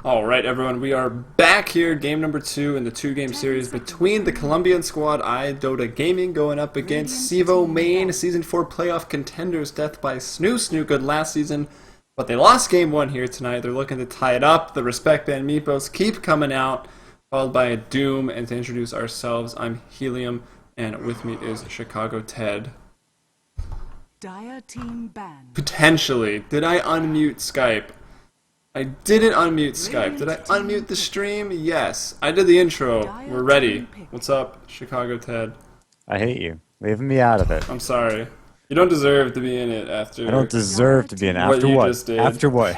All right, everyone, we are back here, game number 2 in the two-game series between the Colombian squad iDota Gaming going up against CEVO Main, Season 4 playoff contenders, Death by Snoo. Snoo good last season, but they lost game 1 here tonight. They're looking to tie it up. The Respect Band Meepos keep coming out, followed by a Doom. And to introduce ourselves, I'm Helium, and with me is Chicago Ted. Dire team ban. Potentially. Did I unmute Skype? I didn't unmute Skype. Did I unmute the stream? Yes. I did the intro. We're ready. What's up, Chicago Ted? I hate you. Leaving me out of it. I'm sorry. You don't deserve to be in it after I don't deserve to be in it. After what you what? just did. After what?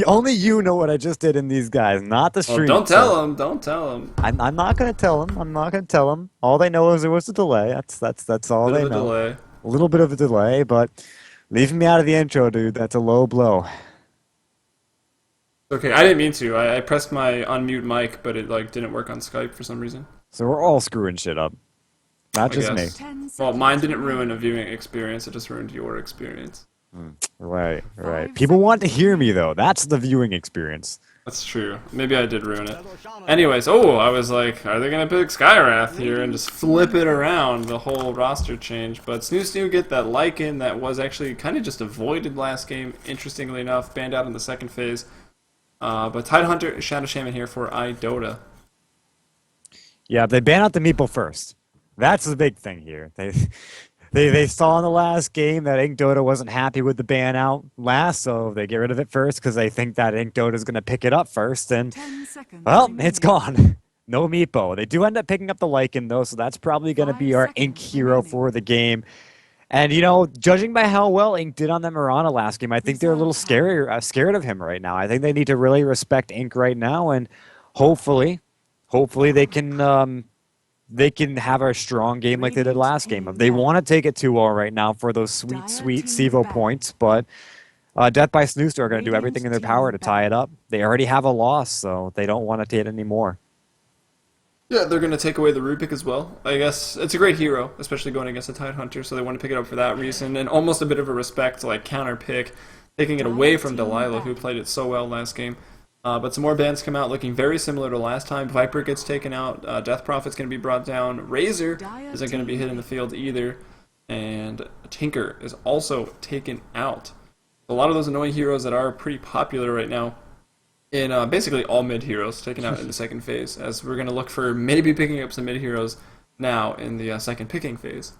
Only you know what I just did in these guys, not the stream. Don't tell them. Don't tell them. I'm not gonna tell them. I'm not gonna tell them. All they know is there was a delay. That's all they know. Delay. A little bit of a delay, but leaving me out of the intro, dude, that's a low blow. Okay, I didn't mean to. I pressed my unmute mic, but it didn't work on Skype for some reason. So we're all screwing shit up. Not just me. Well, mine didn't ruin a viewing experience. It just ruined your experience. Right. People want to hear me, though. That's the viewing experience. That's true. Maybe I did ruin it. Anyways, I was like, are they going to pick Skywrath here and just flip it around, the whole roster change? But Snoo get that Lycan that was actually kind of just avoided last game, interestingly enough, banned out in the second phase. But Tidehunter and Shadow Shaman here for iDota. Yeah, they ban out the meeple first. That's the big thing here. They saw in the last game that iDota wasn't happy with the ban out last, so they get rid of it first because they think that iDota is going to pick it up first, and, well, it's gone. No meepo. They do end up picking up the Lycan, though, so that's probably going to be our Ink hero for the game. And, you know, judging by how well Ink did on the Mirana last game, I think they're a little scared of him right now. I think they need to really respect Ink right now, and hopefully they can have a strong game like they did last game. They want to take it 2-0 right now for those sweet CEVO points, but Death by Snooster are going to do everything in their power to tie it up. They already have a loss, so they don't want to take it anymore. Yeah, they're going to take away the Rubik as well. I guess it's a great hero, especially going against a Tidehunter, so they want to pick it up for that reason, and almost a bit of a respect to counter pick, taking it away from Delilah, who played it so well last game. But some more bans come out looking very similar to last time. Viper gets taken out, Death Prophet's going to be brought down, Razor isn't going to be hit in the field either, and Tinker is also taken out. A lot of those annoying heroes that are pretty popular right now in basically all mid heroes taken out in the second phase, as we're going to look for maybe picking up some mid heroes now in the second picking phase.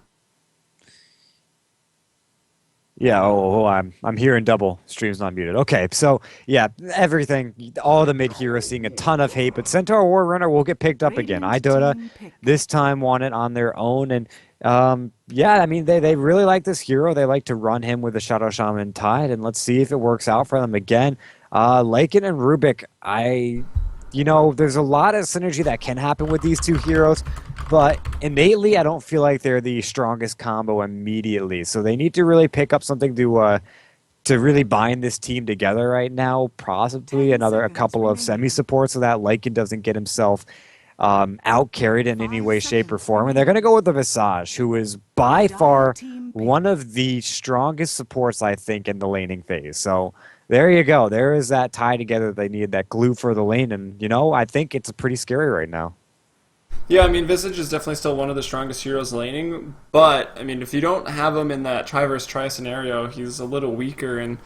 Yeah, I'm hearing double. Stream's not muted. Okay, so yeah, everything, all the mid heroes seeing a ton of hate, but Centaur War Runner will get picked up again. iDota this time won it on their own, and yeah, I mean they really like this hero. They like to run him with the Shadow Shaman Tide, and let's see if it works out for them again. Lycan and Rubik, there's a lot of synergy that can happen with these two heroes, but innately I don't feel like they're the strongest combo immediately. So they need to really pick up something to really bind this team together right now, possibly a couple of semi-supports so that Lycan doesn't get himself out-carried in any way, shape, or form. And they're going to go with the Visage, who is by far one of the strongest supports, I think, in the laning phase. So there you go. There is that tie together they need, that glue for the lane. And, I think it's pretty scary right now. Yeah, I mean, Visage is definitely still one of the strongest heroes laning, but, I mean, if you don't have him in that try versus try scenario, he's a little weaker, and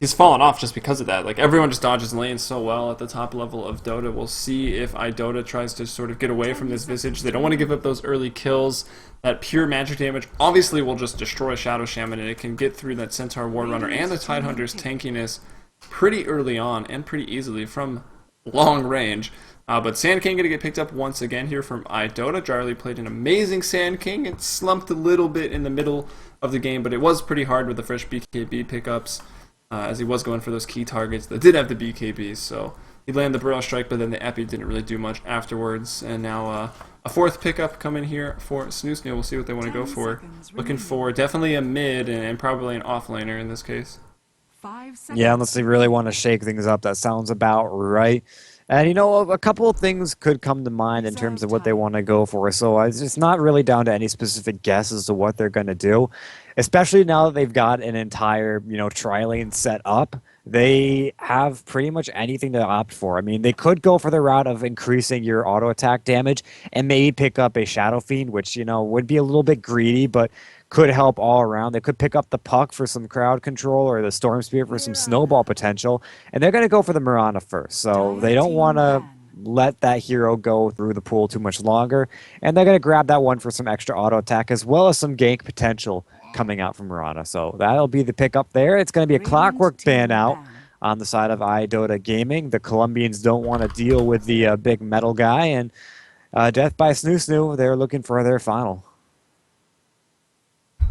he's fallen off just because of that. Everyone just dodges lanes so well at the top level of Dota. We'll see if iDota tries to sort of get away from this Visage. They don't want to give up those early kills. That pure magic damage obviously will just destroy Shadow Shaman, and it can get through that Centaur War Runner and the Tidehunter's tankiness pretty early on and pretty easily from long range. But Sand King going to get picked up once again here from iDota. Jarly played an amazing Sand King. It slumped a little bit in the middle of the game, but it was pretty hard with the fresh BKB pickups, as he was going for those key targets that did have the BKBs. So he landed the Burrow Strike, but then the Epi didn't really do much afterwards. And now a fourth pickup coming here for Snoo. We'll see what they want to go for. Looking for definitely a mid and probably an offlaner in this case. Yeah, unless they really want to shake things up. That sounds about right. And, a couple of things could come to mind in terms of what they want to go for. So it's not really down to any specific guess as to what they're going to do. especially now that they've got an entire, tri-lane set up, they have pretty much anything to opt for. I mean, they could go for the route of increasing your auto attack damage and maybe pick up a Shadow Fiend, which, would be a little bit greedy, but could help all around. They could pick up the Puck for some crowd control or the Storm Spirit for some snowball potential, and they're going to go for the Mirana first. So they don't want to let that hero go through the pool too much longer, and they're going to grab that one for some extra auto attack as well as some gank potential coming out from Mirana. So that'll be the pick up there. It's going to be a Clockwork ban out on the side of iDota Gaming. The Colombians don't want to deal with the big metal guy, and Death by Snoo Snoo, they're looking for their final.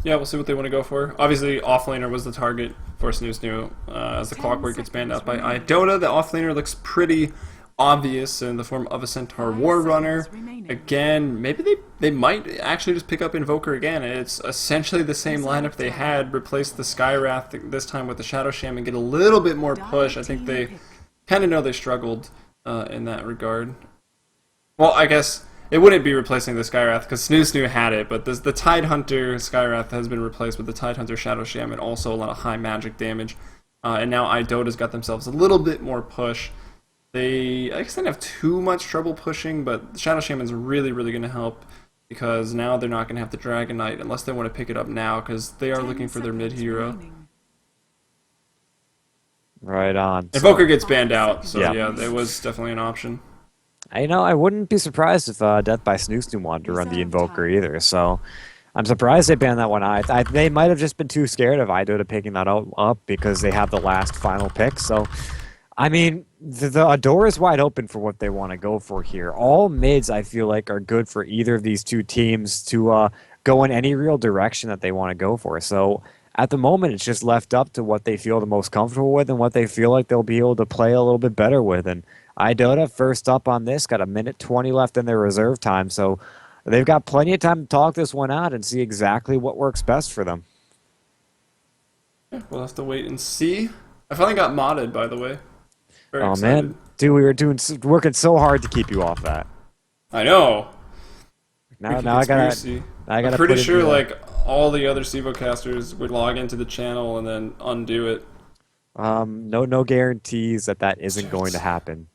Yeah, we'll see what they want to go for. Obviously, offlaner was the target for Snoo Snoo. As the Clockwork gets banned out by iDota, the offlaner looks pretty obvious in the form of a Centaur War Runner. Again, maybe they might actually just pick up Invoker again. It's essentially the same lineup they had, replace the Skywrath this time with the Shadow Shaman, get a little bit more push. I think they kind of know they struggled in that regard. Well, I guess it wouldn't be replacing the Skywrath because Snoo Snoo had it, but the Tidehunter Skywrath has been replaced with the Tidehunter Shadow Shaman, also a lot of high magic damage. And now iDota's got themselves a little bit more push. I guess they didn't have too much trouble pushing, but the Shadow Shaman's really, really going to help because now they're not going to have the Dragon Knight unless they want to pick it up now because they are looking for their mid-hero. Right on. Invoker gets banned out, so yeah, it was definitely an option. I wouldn't be surprised if Death by Snoo Snoo wanted to run the Invoker either, so I'm surprised they banned that one out. They might have just been too scared of iDota picking that up because they have the last final pick, so I mean, the door is wide open for what they want to go for here. All mids, I feel like, are good for either of these two teams to go in any real direction that they want to go for. So at the moment, it's just left up to what they feel the most comfortable with and what they feel like they'll be able to play a little bit better with. And iDota, first up on this, got 1:20 left in their reserve time. So they've got plenty of time to talk this one out and see exactly what works best for them. We'll have to wait and see. I finally got modded, by the way. Very excited. Man, dude, we were working so hard to keep you off that. I know. Now I gotta. I'm pretty sure like all the other CEVO casters would log into the channel and then undo it. No guarantees that isn't going to happen.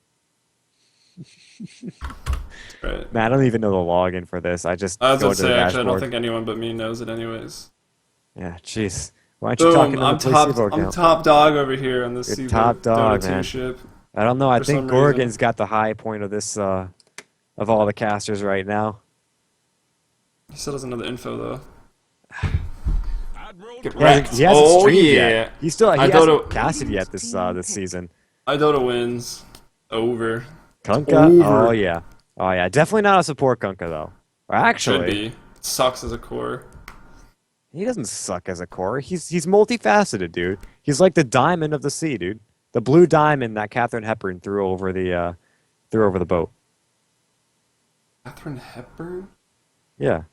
Right. Man, I don't even know the login for this. I just I was go gonna to the say, actually, I dashboard. don't think anyone but me knows it, anyways. Yeah, jeez. Why aren't you talking to the CEVO account? I'm top dog over here on this You're CEVO top dog, Dota 2 man. ship. I don't know. I For think some Gorgon's reason. got the high point of this of all the casters right now. He still doesn't know the info though. Get Yeah, wrecked. he hasn't Oh streamed yeah. yet. He hasn't casted yet this season. iDota wins. Over. Kunkka? Over. Oh yeah. Definitely not a support Kunkka though. Or Should actually, be. It sucks as a core. he doesn't suck as a core. He's multifaceted, dude. He's like the diamond of the sea, dude. The blue diamond that Katharine Hepburn threw over the boat. Katharine Hepburn? Yeah.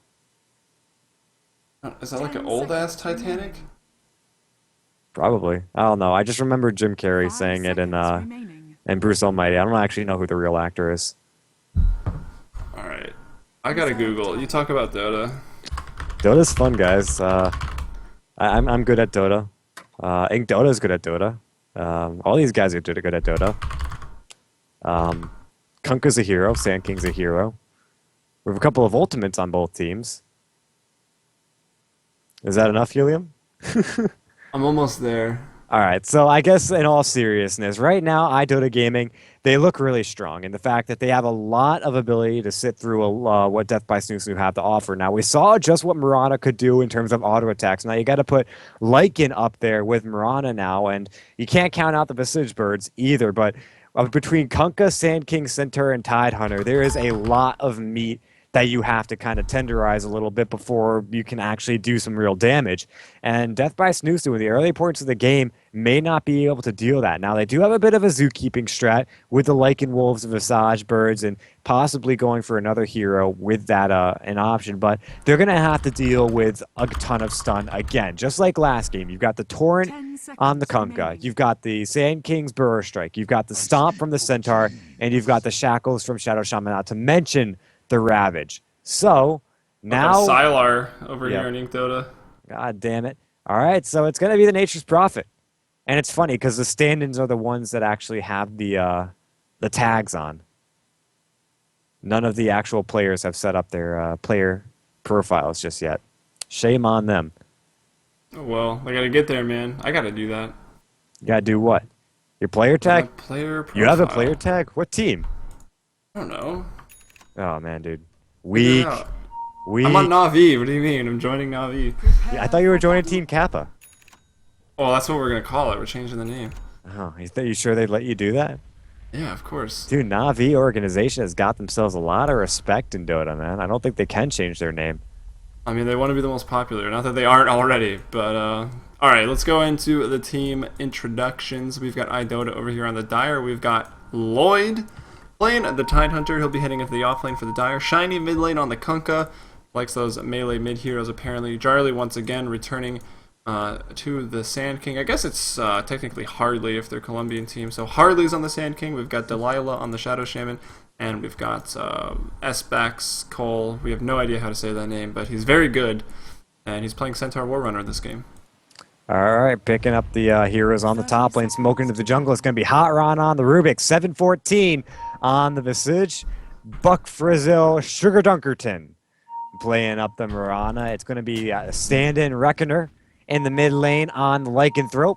Is that like an old ass Titanic? Probably. I don't know. I just remember Jim Carrey saying it in Bruce Almighty. I don't actually know who the real actor is. Alright. I gotta Google. You talk about Dota. Dota's fun, guys. I'm good at Dota. Ink Dota's good at Dota. All these guys are good at Dota. Kunkka's a hero. Sand King's a hero. We have a couple of ultimates on both teams. Is that enough, Helium? I'm almost there. All right, so I guess in all seriousness, right now, iDota Gaming, they look really strong in the fact that they have a lot of ability to sit through what Death by Snoo Snoo have to offer. Now, we saw just what Mirana could do in terms of auto attacks. Now, you got to put Lycan up there with Mirana now, and you can't count out the Visage Birds either, but between Kunkka, Sand King, Centaur, and Tidehunter, there is a lot of meat that you have to kind of tenderize a little bit before you can actually do some real damage. And Death by Snoo Snoo in the early points of the game may not be able to deal that. Now, they do have a bit of a zookeeping strat with the Lycan Wolves, Visage Birds, and possibly going for another hero with that an option, but they're going to have to deal with a ton of stun again. Just like last game, you've got the Torrent on the Kunkka, you've got the Sand King's Burrow Strike, you've got the Stomp from the Centaur, and you've got the Shackles from Shadow Shaman, not to mention the Ravage. So now Sylar over here in Ink Dota. God damn it. All right, so it's going to be the Nature's Prophet. And it's funny because the stand-ins are the ones that actually have the tags on. None of the actual players have set up their player profiles just yet. Shame on them. Oh, well, I gotta get there, man. I gotta do that. You got to do what? Your player tag? My player profile. You have a player tag? What team? I don't know. Oh, man, dude. Figure it Weak. out. Weak. I'm on Na'Vi. What do you mean? I'm joining Na'Vi. Yeah, I thought you were joining Team Kappa. Oh, that's what we're gonna call it. We're changing the name. Oh, you sure they'd let you do that? Yeah, of course. Dude, Na'Vi organization has got themselves a lot of respect in Dota, man. I don't think they can change their name. I mean, they want to be the most popular. Not that they aren't already, but all right. Let's go into the team introductions. We've got iDota over here on the Dire. We've got Lloyd playing the Tidehunter. He'll be heading into the offlane for the Dire. Shiny mid lane on the Kunkka. Likes those melee mid heroes apparently. Jarly once again returning to the Sand King. I guess it's technically Hardley if they're Colombian team. So Hardley's on the Sand King. We've got Delilah on the Shadow Shaman. And we've got Sbax Cole. We have no idea how to say that name, but he's very good. And he's playing Centaur Warrunner this game. All right, picking up the heroes on the top lane, smoking into the jungle. It's going to be Hot Ron on the Rubik, 714 on the Visage, Buck Frizzle, Sugar Dunkerton playing up the Mirana. It's going to be a stand-in Reckoner in the mid lane on the Lycanthrope.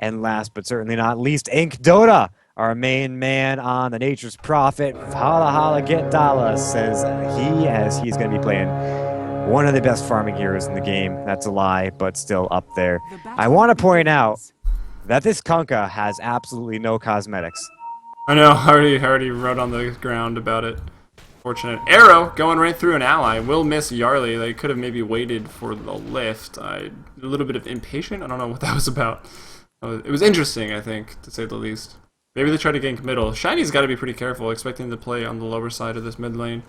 And last but certainly not least, iDota, our main man on the Nature's Prophet. Holla holla get Dala, says he, as he's going to be playing one of the best farming heroes in the game. That's a lie, but still up there. I want to point out that this Kunkka has absolutely no cosmetics. I know, I already wrote on the ground about it. Fortunate. Arrow going right through an ally. Will miss Yarly. They could have maybe waited for the lift. A little bit of impatient. I don't know what that was about. It was interesting, I think, to say the least. Maybe they try to gank middle. Shiny's got to be pretty careful, expecting to play on the lower side of this mid lane.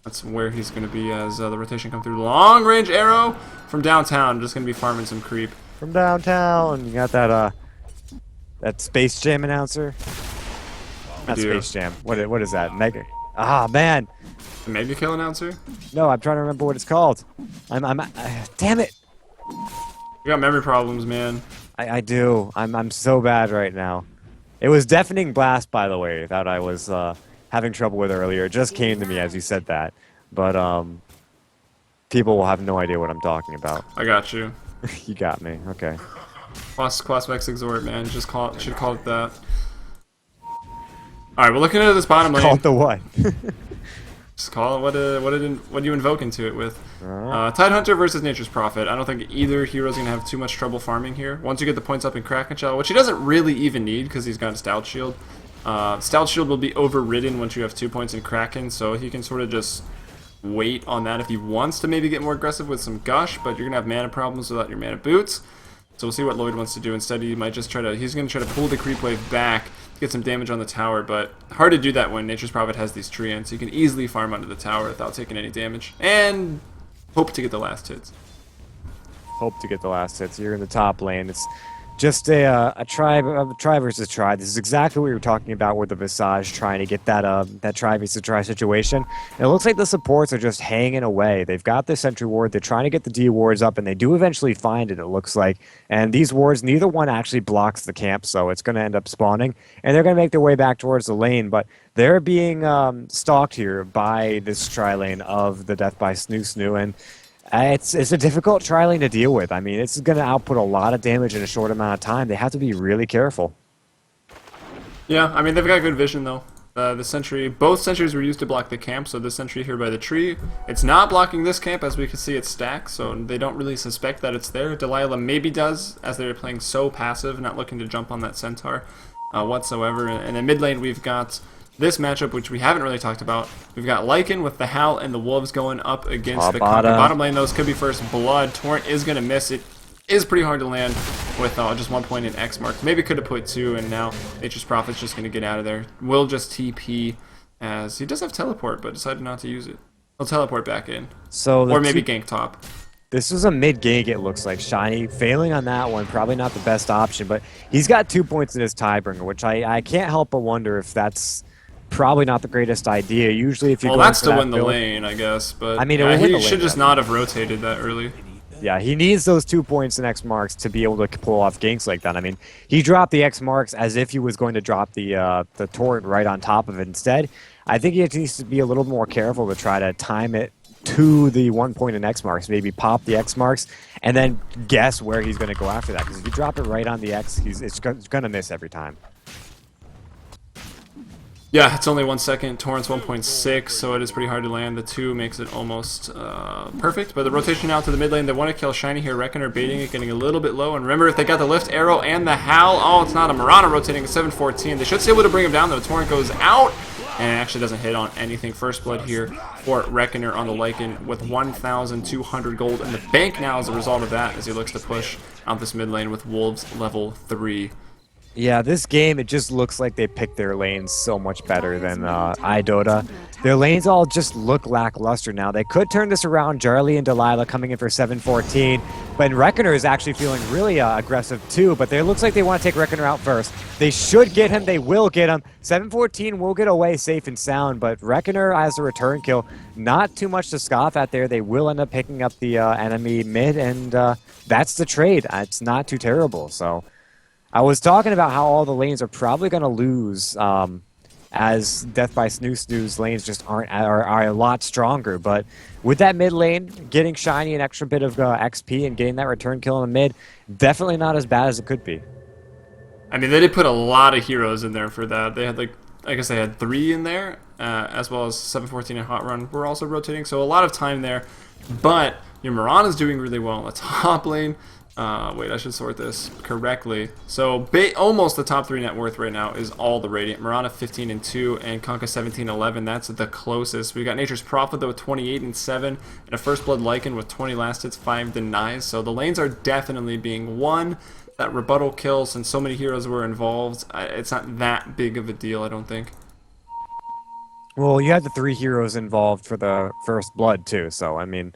That's where he's going to be as the rotation comes through. Long range arrow from downtown. Just going to be farming some creep. From downtown, you got that Space Jam announcer. Not Space Jam. What is that? Mega. Ah, man. The Mega Kill announcer? No, I'm trying to remember what it's called. Damn it. You got memory problems, man. I do. I'm so bad right now. It was Deafening Blast, by the way, that I was having trouble with earlier. It just came to me as you said that. But people will have no idea what I'm talking about. I got you. You got me. Okay. Quasvex Exhort, man. Should call it that. Alright, we're looking at this bottom lane. Call it the what? Just call it what do you invoke into it with. Tidehunter versus Nature's Prophet. I don't think either hero's going to have too much trouble farming here. Once you get the points up in Kraken Shell, which he doesn't really even need because he's got a Stout Shield. Stout Shield will be overridden once you have 2 points in Kraken, so he can sort of just wait on that if he wants to maybe get more aggressive with some Gush, but you're going to have mana problems without your mana boots. So we'll see what Lloyd wants to do. Instead, he might just he's going to try to pull the creep wave back, get some damage on the tower, but hard to do that when Nature's Prophet has these treants. You can easily farm under the tower without taking any damage, and hope to get the last hits. Hope to get the last hits. You're in the top lane. It's just a try versus try. This is exactly what we were talking about with the Visage, trying to get that try versus try situation. And it looks like the supports are just hanging away. They've got the sentry ward. They're trying to get the D wards up, and they do eventually find it, it looks like. And these wards, neither one actually blocks the camp, so it's going to end up spawning. And they're going to make their way back towards the lane, but they're being stalked here by this tri lane of the Death by Snoo Snoo, and it's a difficult tri-lane to deal with. I mean, it's going to output a lot of damage in a short amount of time. They have to be really careful. Yeah, I mean, they've got good vision, though. The sentry, both sentries were used to block the camp, so this sentry here by the tree, it's not blocking this camp, as we can see it's stacked, so they don't really suspect that it's there. Delilah maybe does, as they're playing so passive, not looking to jump on that centaur whatsoever. And in mid lane, we've got this matchup, which we haven't really talked about. We've got Lycan with the Howl and the Wolves going up against the bottom lane. Those could be first blood. Torrent is going to miss. It is pretty hard to land with just 1 point in X marks. Maybe could have put 2, and now Nature's Prophet's just going to get out of there. Will just TP, as he does have teleport, but decided not to use it. He'll teleport back in. Or maybe gank top. This was a mid gank, it looks like. Shiny failing on that one, probably not the best option, but he's got 2 points in his Tidebringer, which I can't help but wonder if that's probably not the greatest idea. Usually, if you're Well, going that's for to that win the build, lane, I guess. But I mean, it yeah, will win he the should lane, just not have rotated that early. yeah, he needs those 2 points in X marks to be able to pull off ganks like that. I mean, he dropped the X marks as if he was going to drop the torrent right on top of it. Instead, I think he needs to be a little more careful to try to time it to the 1 point in X marks. Maybe pop the X marks and then guess where he's going to go after that. Because if you drop it right on the X, it's going to miss every time. Yeah, it's only 1 second. Torrent's 1.6, so it is pretty hard to land. The 2 makes it almost perfect. But the rotation out to the mid lane, they want to kill Shiny here. Reckoner baiting it, getting a little bit low. And remember, if they got the lift arrow and the howl, oh, it's not a Mirana rotating at 714. They should be able to bring him down, though. Torrent goes out, and it actually doesn't hit on anything. First blood here for Reckoner on the Lycan with 1,200 gold in the bank now as a result of that, as he looks to push out this mid lane with Wolves level 3. Yeah, this game, it just looks like they picked their lanes so much better than iDota. Their lanes all just look lackluster now. They could turn this around. Jarly and Delilah coming in for 714. But Reckoner is actually feeling really aggressive too, but it looks like they want to take Reckoner out first. They should get him. They will get him. 714 will get away safe and sound, but Reckoner as a return kill, not too much to scoff at there. They will end up picking up the enemy mid, and that's the trade. It's not too terrible, so... I was talking about how all the lanes are probably going to lose as Death by Snoo Snoo's lanes just are a lot stronger. But with that mid lane, getting Shiny an extra bit of XP and getting that return kill in the mid, definitely not as bad as it could be. I mean, they did put a lot of heroes in there for that. They had, like, I guess they had 3 in there, as well as 714 and Hot Run were also rotating. So a lot of time there. But your Mirana's doing really well in the top lane. Wait, I should sort this correctly. So almost the top 3 net worth right now is all the Radiant. Mirana 15 and 2 and Conka 17 11. That's the closest. We got Nature's Prophet though with 28 and 7 and a First Blood Lycan with 20 last hits, 5 denies. So the lanes are definitely being won. That rebuttal kill, since so many heroes were involved, it's not that big of a deal, I don't think. Well, you had the 3 heroes involved for the First Blood too, so I mean...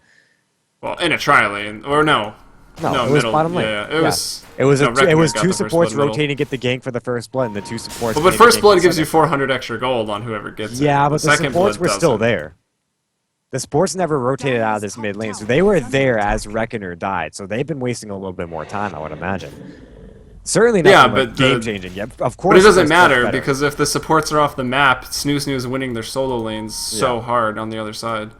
Well, in a tri lane, or no. No, it was middle. bottom lane. Yeah, It was Reckoner got 2 the supports First Blood rotating to get the gank for the First Blood, and the 2 supports... Well, but First Blood gives you 400 extra gold on whoever gets it. Yeah, but the Second supports Blood were still doesn't. there. The supports never rotated out of this mid lane, so they were there as Reckoner died, so they've been wasting a little bit more time, I would imagine. Certainly not game-changing yet. Of course, But it doesn't First Blood's matter, better. because if the supports are off the map, Snoo Snoo is winning their solo lanes so hard on the other side.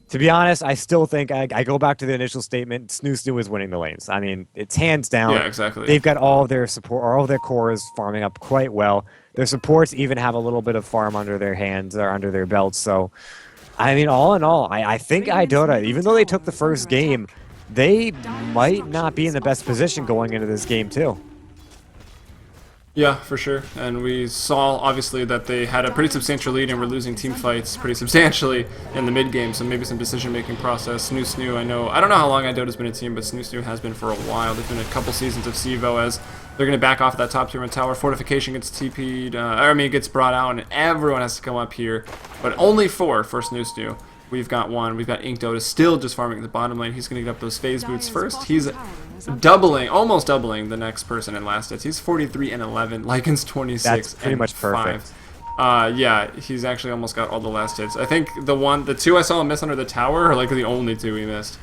To be honest, I still think I go back to the initial statement. Snoo Snoo is winning the lanes. I mean, it's hands down. Yeah, exactly. They've got all of their support, all of their cores farming up quite well. Their supports even have a little bit of farm under their hands or under their belts. So, I mean, all in all, I think iDota, even though they took the first game, they might not be in the best position going into this game too. Yeah, for sure. And we saw, obviously, that they had a pretty substantial lead and were losing team fights pretty substantially in the mid-game, so maybe some decision-making process. Snoo Snoo, I don't know how long iDota's been a team, but Snoo Snoo has been for a while. There's been a couple seasons of CEVO as they're going to back off that top tier on tower. Fortification gets TP'd, it gets brought out, and everyone has to come up here. But only 4 for Snoo Snoo. We've got 1. We've got iDota still just farming at the bottom lane. He's going to get up those phase boots first. He's almost doubling the next person in last hits. He's 43 and 11. Lycan's 26 That's pretty and much perfect. 5. Yeah, he's actually almost got all the last hits. I think the 2 I saw him miss under the tower are like the only 2 he missed.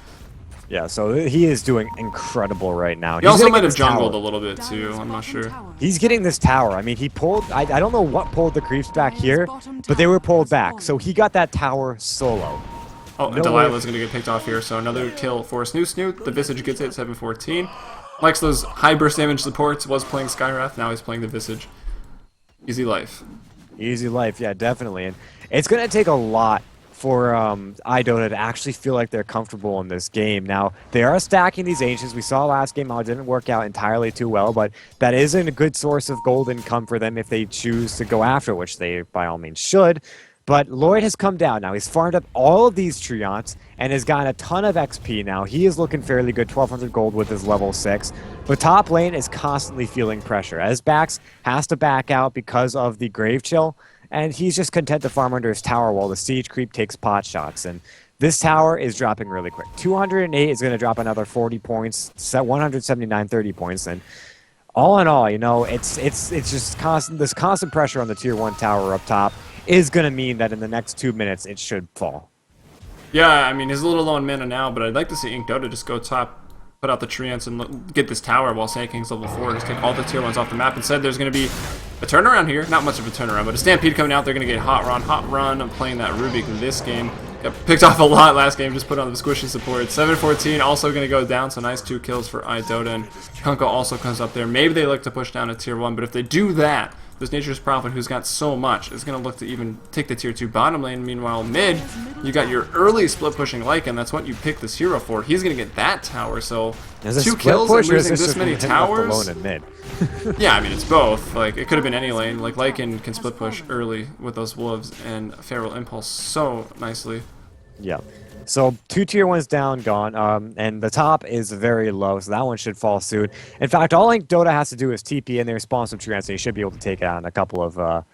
Yeah, so he is doing incredible right now. He also might have jungled a little bit too, I'm not sure. He's getting this tower. I mean, he pulled... I don't know what pulled the creeps back here, but they were pulled back. So he got that tower solo. Oh, and Delilah's going to get picked off here, so another kill for Snoo Snoo. The Visage gets it at 714. Likes those high burst damage supports, was playing Skywrath, now he's playing the Visage. Easy life. Easy life, yeah, definitely. And it's going to take a lot for iDota to actually feel like they're comfortable in this game. Now, they are stacking these Ancients. We saw last game how it didn't work out entirely too well, but that isn't a good source of gold income for them if they choose to go after, which they by all means should. But Lloyd has come down now. He's farmed up all of these Treants and has gotten a ton of XP now. He is looking fairly good, 1,200 gold with his level 6. But top lane is constantly feeling pressure, as Bax has to back out because of the Grave Chill, and he's just content to farm under his tower while the Siege Creep takes pot shots. And this tower is dropping really quick. 208 is going to drop another 40 points, 179 30 points, and All in all, you know, it's just constant. This constant pressure on the tier 1 tower up top is going to mean that in the next 2 minutes it should fall. Yeah, I mean, he's a little low in mana now, but I'd like to see iDota just go top, put out the treants, and get this tower while Sand King's level 4. Just take all the tier 1s off the map. Instead, there's going to be a turnaround here. Not much of a turnaround, but a Stampede coming out. They're going to get Hot Run. Hot Run, I'm playing that Rubik in this game. Got picked off a lot last game, just put on the squishy support. 7-14, also going to go down, so nice 2 kills for iDota, and Kunkka also comes up there. Maybe they look to push down to tier 1, but if they do that, this Nature's Prophet, who's got so much, is going to look to even take the tier 2 bottom lane. Meanwhile, mid, you got your early split pushing Lycan. That's what you pick this hero for. He's going to get that tower, so 2 kills and losing this many towers. Alone in mid? Yeah, I mean, it's both. Like, it could have been any lane. Like, Lycan can split push early with those wolves and Feral Impulse so nicely. Yeah. So 2 tier 1s down, gone, and the top is very low, so that one should fall soon. In fact, all iDota has to do is TP in the responsive treants, and he should be able to take it out in a couple of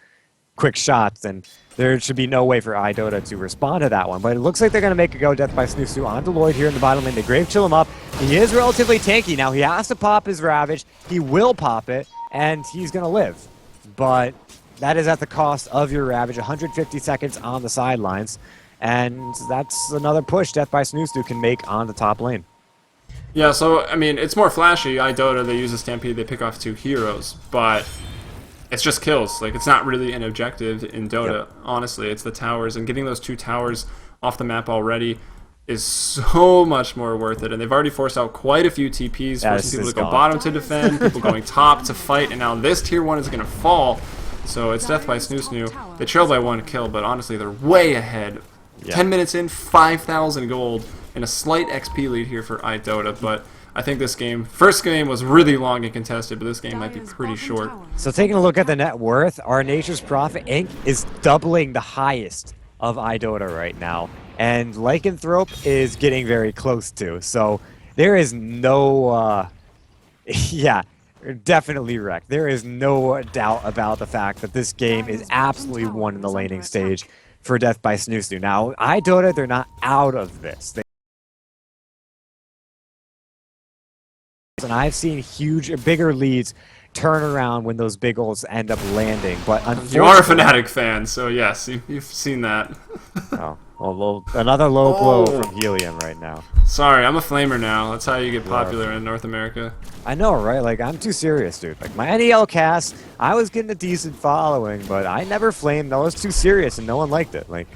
quick shots, and there should be no way for iDota to respond to that one. But it looks like they're going to make a go Death by Snoo onto Lloyd here in the bottom lane. They Grave Chill him up. He is relatively tanky now. He has to pop his Ravage. He will pop it, and he's going to live. But that is at the cost of your Ravage. 150 seconds on the sidelines. And that's another push Death by Snoo can make on the top lane. Yeah, so, I mean, it's more flashy. iDota, they use a Stampede, they pick off 2 heroes, but it's just kills. Like, it's not really an objective in Dota, Yep. honestly. It's the towers, and getting those 2 towers off the map already is so much more worth it. And they've already forced out quite a few TPs, Yeah, forcing people this to is go gone. bottom to defend, people going top to fight, and now this tier 1 is going to fall. So it's Death by Snoo. They trail by 1 kill, but honestly, they're way ahead. Yeah. 10 minutes in, 5,000 gold, and a slight XP lead here for iDota, but I think this game, first game was really long and contested, but this game might be pretty short. So taking a look at the net worth, our Nature's Prophet Inc. is doubling the highest of iDota right now, and Lycanthrope is getting very close to. So there is no, yeah, definitely wrecked. There is no doubt about the fact that this game is absolutely won in the laning stage for Death by Snoo. Now, iDota, they're not out of this. And I've seen bigger leads turn around when those big ults end up landing. But You are a Fnatic fan, so yes, you've seen that. Oh, well, another low blow Oh. from Helium right now. Sorry, I'm a flamer now. That's how you get popular in North America. I know, right? Like, I'm too serious, dude. Like, my NEL cast, I was getting a decent following, but I never flamed. I was too serious, and no one liked it. Like,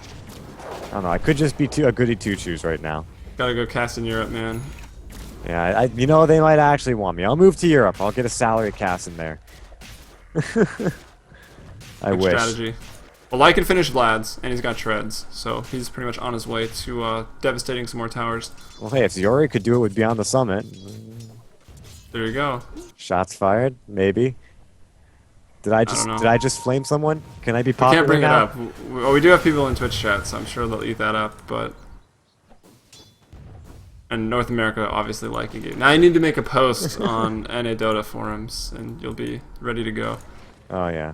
I don't know. I could just be a goody two-shoes right now. Gotta go cast in Europe, man. Yeah, you know, they might actually want me. I'll move to Europe. I'll get a salary cast in there. I Good wish. strategy. Well, I can finish Vlad's, and he's got treads, so he's pretty much on his way to devastating some more towers. Well, hey, if Yori could do it with Beyond the Summit. There you go. Shots fired, maybe. Did I don't know. just flame someone? Can I be We popular can't bring now? it up. Well, we do have people in Twitch chat, so I'm sure they'll eat that up, but... And North America obviously liking it. Now you need to make a post on iDota forums, and you'll be ready to go. Oh, yeah.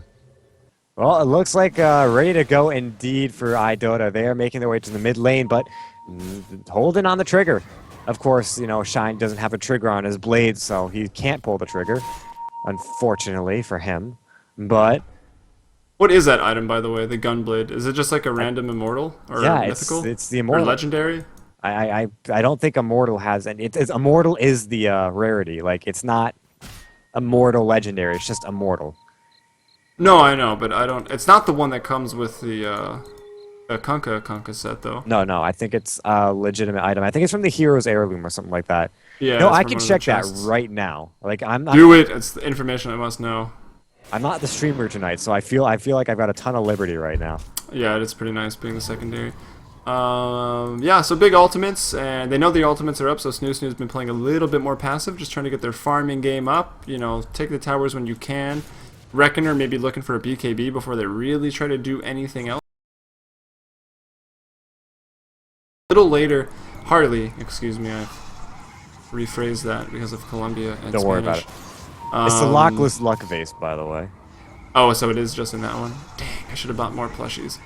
Well, it looks like ready to go indeed for iDota. They are making their way to the mid lane, but holding on the trigger. Of course, you know, Shine doesn't have a trigger on his blade, so he can't pull the trigger, unfortunately for him. But What is that item, by the way, the Gunblade? Is it just like a random immortal? Or yeah, mythical? it's the Or immortal. legendary? I don't think Immortal has any. Immortal is the rarity. Like, it's not Immortal Legendary. It's just Immortal. No, I know, but I don't... It's not the one that comes with the Kunkka set, though. No, I think it's a legitimate item. I think it's from the Hero's Heirloom or something like that. Yeah, No, it's I from can one of the check that chests. right now. Like, I'm not. Do it! It's the information I must know. I'm not the streamer tonight, so I feel like I've got a ton of liberty right now. Yeah, it's pretty nice being the secondary. Yeah, so big ultimates, and they know the ultimates are up, so Snoo's been playing a little bit more passive, just trying to get their farming game up. You know, take the towers when you can. Reckoner maybe looking for a BKB before they really try to do anything else. A little later, Harley, excuse me, I rephrased that because of Colombia and Don't Spanish. worry about it. It's the Lockless Luck Vase, by the way. Oh, so it is just in that one? Dang, I should have bought more plushies.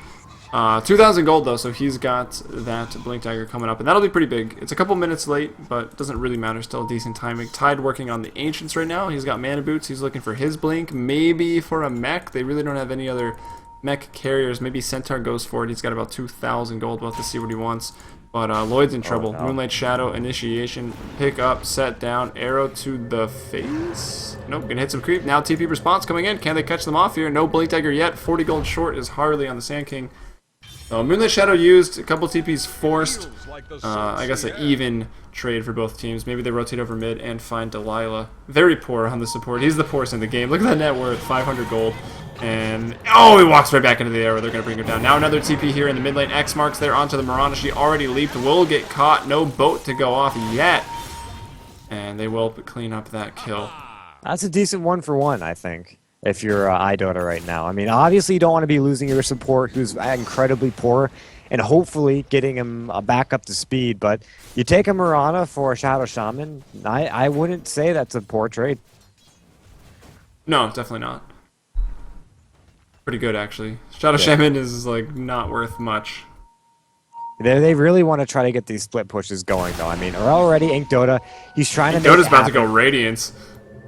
2,000 gold though, so he's got that Blink Dagger coming up, and that'll be pretty big. It's a couple minutes late, but doesn't really matter. Still decent timing. Tide working on the Ancients right now. He's got Mana Boots. He's looking for his Blink, maybe for a mech. They really don't have any other mech carriers. Maybe Centaur goes for it. He's got about 2,000 gold. We'll have to see what he wants. But Lloyd's in trouble. No. Moonlight Shadow, initiation, pick up, set down, arrow to the face. Nope, gonna hit some creep. Now TP response coming in. Can they catch them off here? No Blink Dagger yet. 40 gold short is Harley on the Sand King. Moonlight Shadow used, a couple TPs forced. I guess an even trade for both teams. Maybe they rotate over mid and find Delilah. Very poor on the support. He's the poorest in the game. Look at that net worth, 500 gold. And, oh, he walks right back into the arrow. They're going to bring him down. Now another TP here in the mid lane. X marks there onto the Mirana. She already leaped. Will get caught. No boat to go off yet. And they will clean up that kill. That's a decent 1-for-1, I think, if you're iDota right now. I mean, obviously you don't want to be losing your support who's incredibly poor and hopefully getting him back up to speed, but you take a Mirana for a Shadow Shaman, I wouldn't say that's a poor trade. No, definitely not. Pretty good, actually. Shadow Shaman is, like, not worth much. They really want to try to get these split pushes going, though. I mean, already iDota, he's trying to make Dota's it about happen. to go Radiance.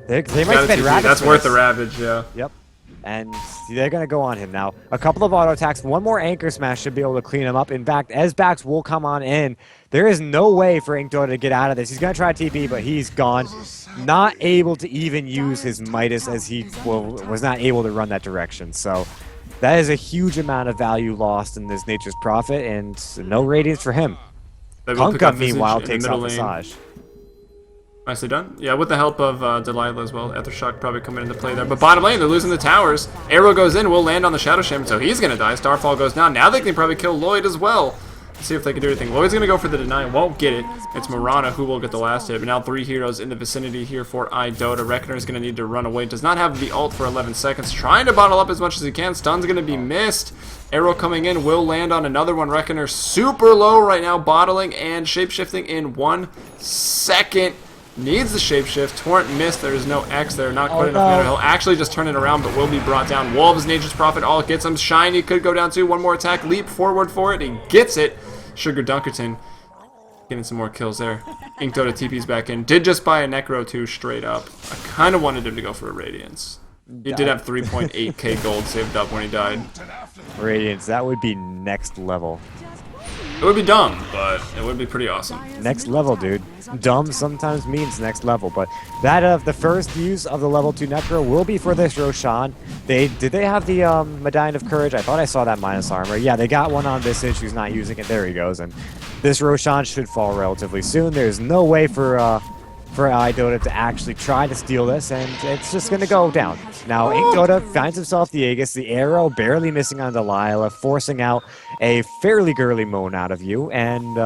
They might spend Ravage. That's for worth the this. Ravage, yeah. Yep. And they're going to go on him now. A couple of auto attacks. One more Anchor Smash should be able to clean him up. In fact, Esbax will come on in. There is no way for iDota to get out of this. He's going to try TP, but he's gone. Not able to even use his Midas as he was not able to run that direction. So that is a huge amount of value lost in this Nature's Prophet, and no Radiance for him. Kunkka, meanwhile, takes out Visage. Nicely done. Yeah, with the help of Delilah as well. Ethershock probably coming into play there. But bottom lane, they're losing the towers. Arrow goes in, will land on the Shadow Shaman, so he's going to die. Starfall goes down. Now they can probably kill Lloyd as well. Let's see if they can do anything. Lloyd's going to go for the deny. Won't get it. It's Mirana who will get the last hit. But now 3 heroes in the vicinity here for iDota. Reckoner is going to need to run away. Does not have the ult for 11 seconds. Trying to bottle up as much as he can. Stun's going to be missed. Arrow coming in. Will land on another one. Reckoner super low right now. Bottling and shapeshifting in 1 second. Needs the shapeshift. Torrent missed. There is no X there. Not quite enough mana. He'll actually just turn it around, but will be brought down. Wolves, Nature's Prophet, all gets him. Shiny could go down too. One more attack. Leap forward for it. He gets it. Sugar Dunkerton getting some more kills there. iDota TP's back in. Did just buy a Necro too, straight up. I kind of wanted him to go for a Radiance. He did have 3.8k gold saved up when he died. Radiance, that would be next level. It would be dumb, but it would be pretty awesome. Next level, dude. Dumb sometimes means next level, but that the first use of the level 2 Necro will be for this Roshan. Did they have the Medallion of Courage? I thought I saw that minus armor. Yeah, they got one on Visage who's not using it. There he goes, and this Roshan should fall relatively soon. There's no way for iDota to actually try to steal this, and it's just going to go down. Now, iDota finds himself the Aegis, the arrow barely missing on Delilah, forcing out a fairly girly moan out of you, and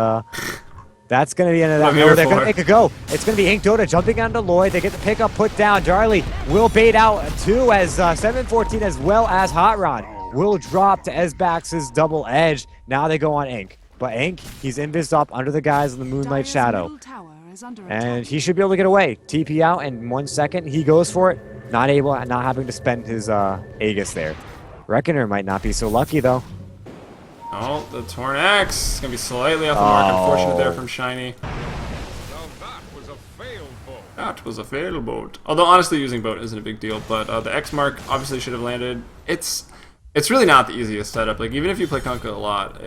that's going to be the end of that. They're going to make a go. It's going to be iDota jumping onto Lloyd. They get the pickup put down. Darley will bait out too, as 714 as well as Hot Rod will drop to Esbax's double edge. Now they go on Ink. But Ink, he's invised up under the guys in the Moonlight Shadow. And he should be able to get away. TP out in 1 second. He goes for it. Not having to spend his Aegis there. Reckoner might not be so lucky though. Oh, the Torn Axe is going to be slightly off the mark. Unfortunate there from Shiny. That was a failed boat. Although honestly using boat isn't a big deal, but the X mark obviously should have landed. It's really not the easiest setup. Like even if you play Kunkka a lot,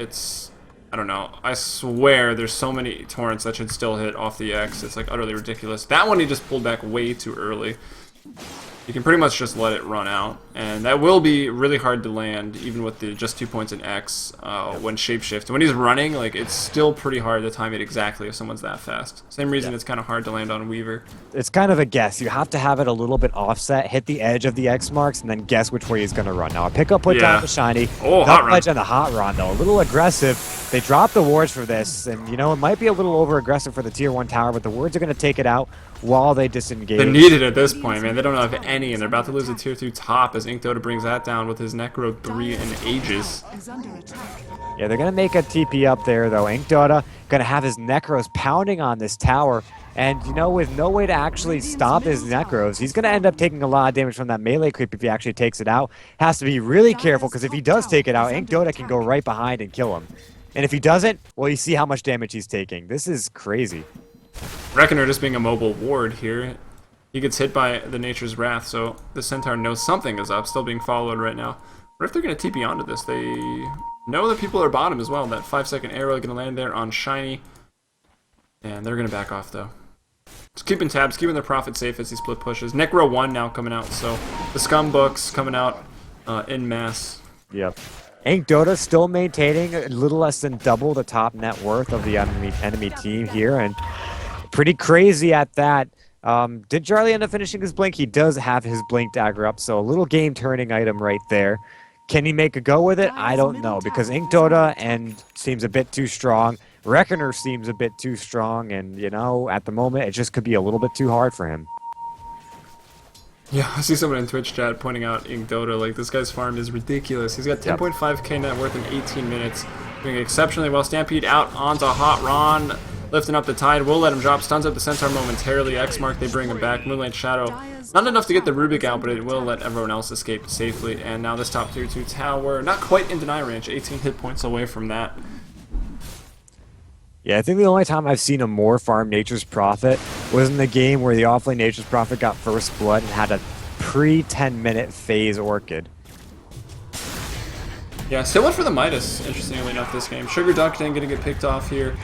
I don't know. I swear there's so many torrents that should still hit off the X. It's like utterly ridiculous. That one he just pulled back way too early. You can pretty much just let it run out, and that will be really hard to land, even with the just 2 points in X when shapeshift. When he's running, like it's still pretty hard to time it exactly if someone's that fast. Same reason it's kind of hard to land on Weaver. It's kind of a guess. You have to have it a little bit offset, hit the edge of the X marks, and then guess which way he's going to run. Now a pickup put down the Shiny. Oh, Hot Run. Edge on the Hot Run though, a little aggressive. They drop the wards for this, and you know it might be a little over aggressive for the tier 1 tower, but the wards are going to take it out while they disengage. They need it at this point, man. They don't have any any, and they're about to lose a tier 2 top as iDota brings that down with his Necro 3 and Aegis. Is under attack. Yeah, they're going to make a TP up there, though. iDota going to have his Necros pounding on this tower. And, you know, with no way to actually stop his Necros, he's going to end up taking a lot of damage from that melee creep if he actually takes it out. Has to be really careful, because if he does take it out, iDota can go right behind and kill him. And if he doesn't, well, you see how much damage he's taking. This is crazy. Reckoner just being a mobile ward here. He gets hit by the Nature's Wrath, so the Centaur knows something is up, still being followed right now. What if they're going to TP onto this? They know that people are bottom as well. That 5-second arrow going to land there on Shiny. And they're going to back off, though. Just keeping tabs, keeping their profit safe as he split pushes. Necro 1 now coming out, so the Scum books coming out en masse. Yep. iDota still maintaining a little less than double the top net worth of the enemy team here, and pretty crazy at that. Did Charlie end up finishing his blink? He does have his blink dagger up, so a little game-turning item right there. Can he make a go with it? I don't know, because iDota seems a bit too strong. Reckoner seems a bit too strong, and, you know, at the moment, it just could be a little bit too hard for him. Yeah, I see someone in Twitch chat pointing out iDota, like, this guy's farm is ridiculous. He's got 10.5k net worth in 18 minutes, doing exceptionally well. Stampede out onto Hot Ron, lifting up the tide. Will let him drop, stuns up the Centaur momentarily. X-Mark, they bring him back. Moonlight Shadow, not enough to get the Rubik out, but it will let everyone else escape safely. And now this top tier 2 tower, not quite in deny range, 18 hit points away from that. Yeah, I think the only time I've seen a more farm Nature's Prophet was in the game where the offlane Nature's Prophet got first blood and had a pre-10-minute phase Orchid. Yeah, still went for the Midas, interestingly enough, this game. Sugar Duck didn't get to get picked off here.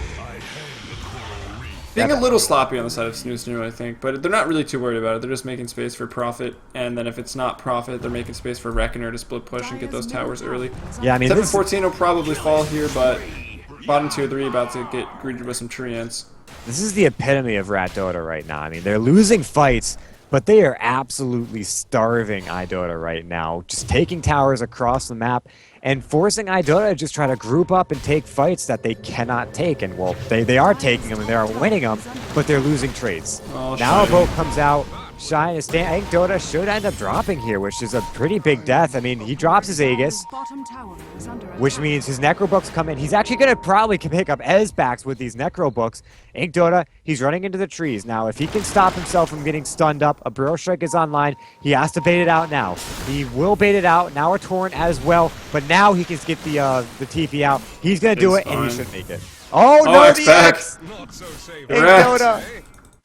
Being a little sloppy on the side of Snoo Snoo, I think, but they're not really too worried about it. They're just making space for Profit, and then if it's not Profit, they're making space for Reckoner to split push and get those towers early. Yeah, I mean, 7-14 will probably fall here, but bottom tier 3 about to get greeted with some treants. This is the epitome of iDota right now. I mean, they're losing fights, but they are absolutely starving iDota right now. Just taking towers across the map and forcing iDota to just try to group up and take fights that they cannot take. And, well, they are taking them and they are winning them, but they're losing trades. Oh, now a boat comes out. Shine is I think Dota should end up dropping here, which is a pretty big death. I mean, he drops his Aegis, which means his Necro books come in. He's actually going to probably pick up Ezbacks with these Necro books. iDota, he's running into the trees. Now, if he can stop himself from getting stunned up, a Burrow Strike is online. He has to bait it out now. He will bait it out. Now a Torrent as well, but now he can get the TP out. He's going to do it, and he should make it. Oh, no, the X! iDota,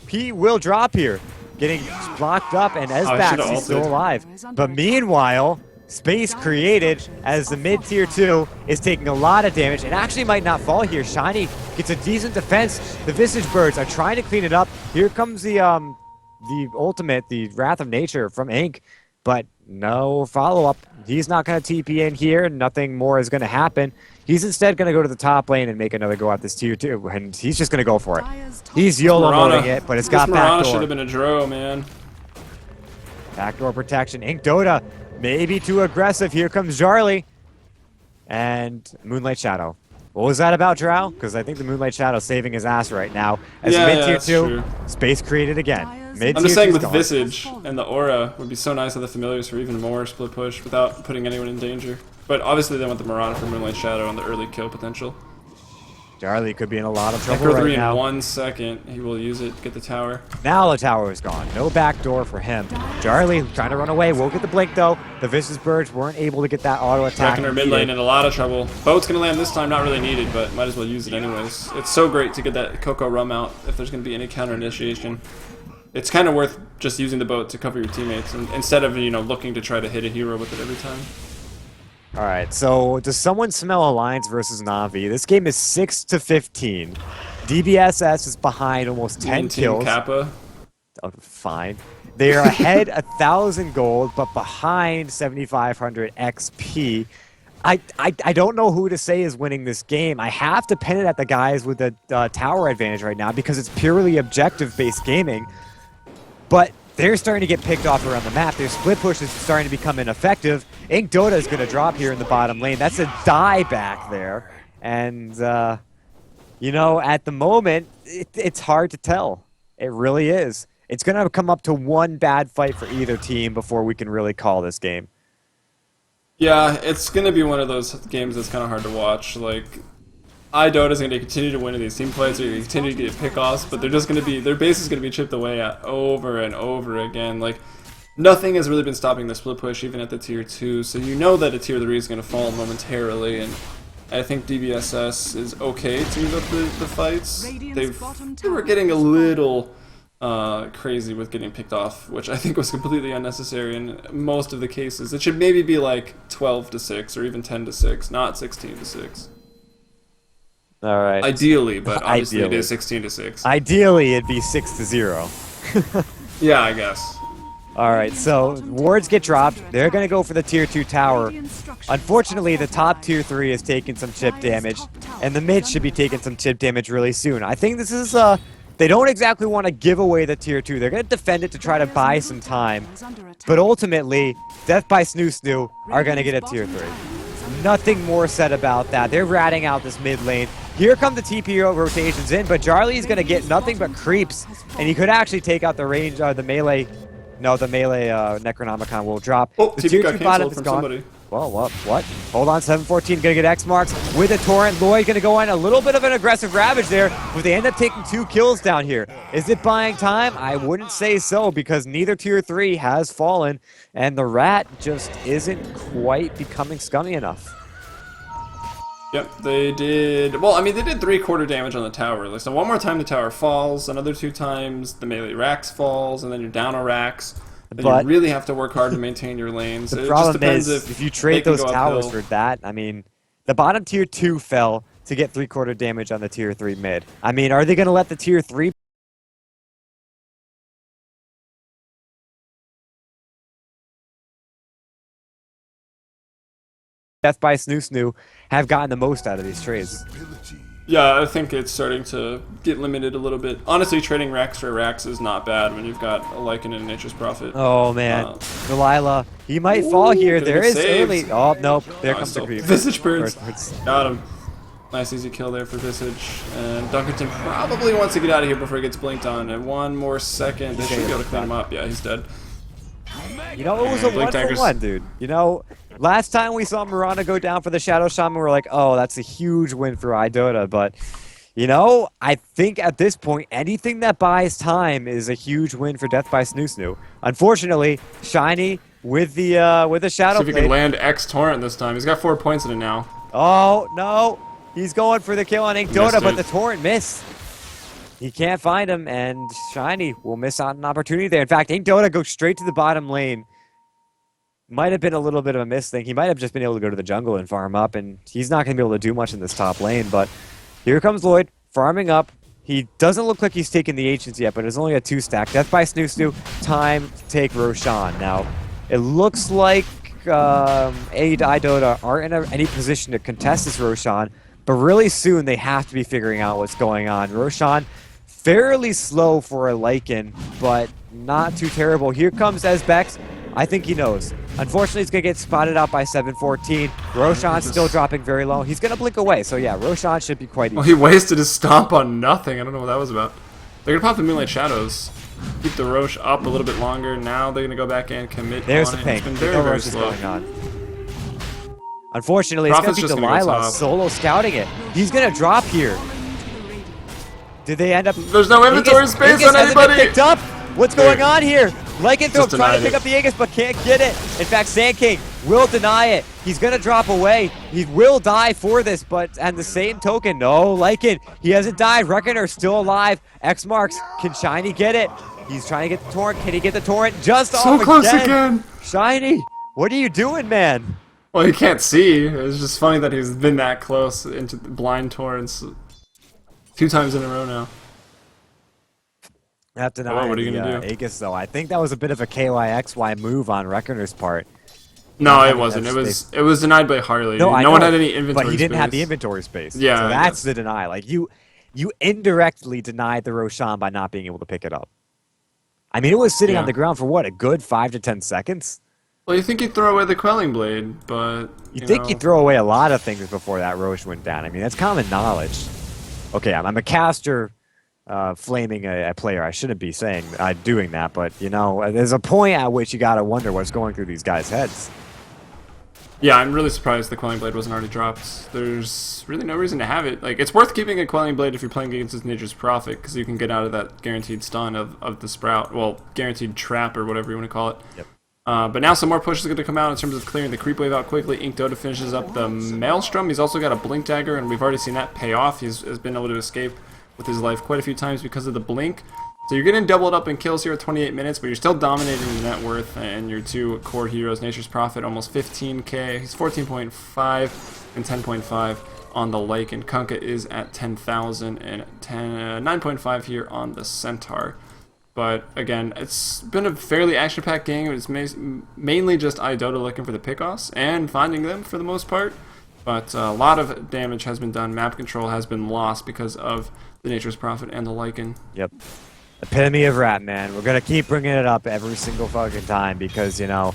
he will drop here. Getting blocked up, and Ezbacks is still alive. But meanwhile, space created as the mid-tier 2 is taking a lot of damage and actually might not fall here. Shiny gets a decent defense. The Visage Birds are trying to clean it up. Here comes the ultimate, the Wrath of Nature from Ink, but no follow-up. He's not going to TP in here. Nothing more is going to happen. He's instead going to go to the top lane and make another go at this tier 2, and he's just going to go for it. He's YOLO-moting it, but it's got backdoor. Should have been a Dro, man. Backdoor protection. iDota, maybe too aggressive. Here comes Jarly. And Moonlight Shadow. What was that about, Drow? Because I think the Moonlight Shadow saving his ass right now. As mid-tier 2, true. Space created again. I'm just saying with Visage and the Aura would be so nice of the Familiars for even more split push without putting anyone in danger. But obviously they want the Marauder for Moonlight Shadow and the early kill potential. Jarly could be in a lot of trouble Necro right 3 now. in 1 second. He will use it to get the tower. Now the tower is gone. No backdoor for him. Jarly trying to run away. Will get the blink though. The Vicious Birds weren't able to get that auto attack. Reckoner mid lane in a lot of trouble. Boat's going to land this time. Not really needed, but might as well use it anyways. It's so great to get that Coco Rum out if there's going to be any counter initiation. It's kind of worth just using the boat to cover your teammates instead of, you know, looking to try to hit a hero with it every time. All right, so does someone smell Alliance versus Na'Vi? This game is 6-15. DBSS is behind almost 10 kills. Kappa. Oh, fine. They are ahead 1,000 gold, but behind 7,500 XP. I don't know who to say is winning this game. I have to pin it at the guys with the tower advantage right now because it's purely objective-based gaming. But they're starting to get picked off around the map. Their split push is starting to become ineffective. iDota is going to drop here in the bottom lane. That's a die back there. And, you know, at the moment, it's hard to tell. It really is. It's going to come up to one bad fight for either team before we can really call this game. Yeah, it's going to be one of those games that's kind of hard to watch. Like, iDota is going to continue to win in these team fights. They're going to continue to get pickoffs, but they're just going to be, their base is going to be chipped away at over and over again. Like, nothing has really been stopping the split push, even at the tier 2. So you know that a tier 3 is going to fall momentarily, and I think DBSS is okay to move up the fights. They were getting a little crazy with getting picked off, which I think was completely unnecessary in most of the cases. It should maybe be like 12-6 or even 10-6, not 16-6. All right. Ideally, but obviously it is 16-6. Ideally, it'd be 6-0. Yeah, I guess. All right, so wards get dropped. They're going to go for the tier 2 tower. Unfortunately, the top tier 3 is taking some chip damage, and the mid should be taking some chip damage really soon. I think this is they don't exactly want to give away the tier 2. They're going to defend it to try to buy some time. But ultimately, Death by Snoo are going to get a tier 3. Nothing more said about that. They're ratting out this mid lane. Here come the TPO rotations in, but Jarly is going to get nothing but creeps. And he could actually take out the range, the melee. No, the melee Necronomicon will drop. Oh, the TP tier 2 got bottom canceled is from gone. somebody. Well, what? Hold on, 714 gonna get X marks with a torrent. Lloyd gonna go on a little bit of an aggressive ravage there, but they end up taking 2 kills down here. Is it buying time? I wouldn't say so, because neither tier 3 has fallen, and the rat just isn't quite becoming scummy enough. Yep, they did. Well, I mean, they did 3/4 damage on the tower. Like, so one more time the tower falls, another 2 times the melee Rax falls, and then you're down a Rax. Then you really have to work hard to maintain your lanes. The it problem just depends is, if you trade those towers uphill. for that, I mean, the bottom tier 2 fell to get 3/4 damage on the tier 3 mid. I mean, are they going to let the tier 3 Death by Snoo have gotten the most out of these trades? Yeah, I think it's starting to get limited a little bit. Honestly, trading Rax for Rax is not bad when you've got a Lycan and a Nature's Prophet. Oh, man. Delilah, he might fall here. There is early. Oh, nope. There comes the creep. Visage Birds. Got him. Nice easy kill there for Visage. And Dunkerton probably wants to get out of here before he gets blinked on. And one more second. They should be able to clean him up. Yeah, he's dead. You know, it was a 1-for-1, dude. You know, last time we saw Mirana go down for the Shadow Shaman, we were like, oh, that's a huge win for iDota. But, you know, I think at this point, anything that buys time is a huge win for Death by Snoo. Unfortunately, Shiny with the Shadow See if he can land X Torrent this time. He's got 4 points in it now. Oh, no. He's going for the kill on iDota, but the Torrent missed. He can't find him, and Shiny will miss out an opportunity there. In fact, iDota goes straight to the bottom lane. Might have been a little bit of a miss thing. He might have just been able to go to the jungle and farm up, and he's not going to be able to do much in this top lane. But here comes Lloyd, farming up. He doesn't look like he's taken the Ancients yet, but it's only a 2-stack. Death by Snoo, time to take Roshan. Now, it looks like iDota aren't in any position to contest this Roshan, but really soon they have to be figuring out what's going on. Roshan, fairly slow for a Lycan, but not too terrible. Here comes Esbex. I think he knows. Unfortunately, he's going to get spotted out by 714. Roshan's still dropping very low. He's going to blink away, so yeah, Roshan should be quite easy. Oh, he wasted his stomp on nothing. I don't know what that was about. They're going to pop the Moonlight Shadows. Keep the Roche up a little bit longer. Now they're going to go back and commit There's on the it. ping. It's been very, very slow. Going on. Unfortunately, it's going to be Delilah solo scouting it. He's going to drop here. Did they end up... There's no inventory space on anybody! Picked up. What's going on here? Lycanthrope trying to pick it. up the Aegis, but can't get it. In fact, Sand King will deny it. He's going to drop away. He will die for this, but and the same token, no, Lycan, he hasn't died. Reckoner still alive. X marks. Can Shiny get it? He's trying to get the Torrent. Can he get the Torrent? Just off So close again. Shiny, what are you doing, man? Well, you can't see. It's just funny that he's been that close into the blind torrents 2 times in a row now. Have to deny what are you gonna do? Aegis, though. I think that was a bit of a KYXY move on Reckoner's part. No, it wasn't. It was denied by Harley. No one had any inventory space. But he didn't have the inventory space. Yeah, so that's the deny. Like you indirectly denied the Roshan by not being able to pick it up. I mean, it was sitting on the ground for what, a good 5 to 10 seconds? Well, you think you'd throw away the Quelling Blade, but you think you'd throw away a lot of things before that Roche went down. I mean, that's common knowledge. Okay, I'm a caster. flaming a player. I shouldn't be saying doing that, but you know, there's a point at which you gotta wonder what's going through these guys' heads. Yeah, I'm really surprised the Quelling Blade wasn't already dropped. There's really no reason to have it. Like, it's worth keeping a Quelling Blade if you're playing against his Nature's Prophet, because you can get out of that guaranteed stun of the Sprout. Well, guaranteed trap or whatever you want to call it. Yep. But now some more push is going to come out in terms of clearing the creep wave out quickly. iDota finishes up the Maelstrom. He's also got a Blink Dagger, and we've already seen that pay off. He's been able to escape with his life quite a few times because of the Blink. So you're getting doubled up in kills here at 28 minutes, but you're still dominating the net worth and your two core heroes. Nature's Prophet almost 15k. He's 14.5 and 10.5 on the Lycan. Kunkka is at 10,000 and 9.5 here on the Centaur. But again, it's been a fairly action-packed game. It's mainly just iDota looking for the pickoffs and finding them for the most part. But a lot of damage has been done. Map control has been lost because of the Nature's Prophet and the Lycan. Yep. Epitome of rat, man. We're gonna keep bringing it up every single fucking time because, you know,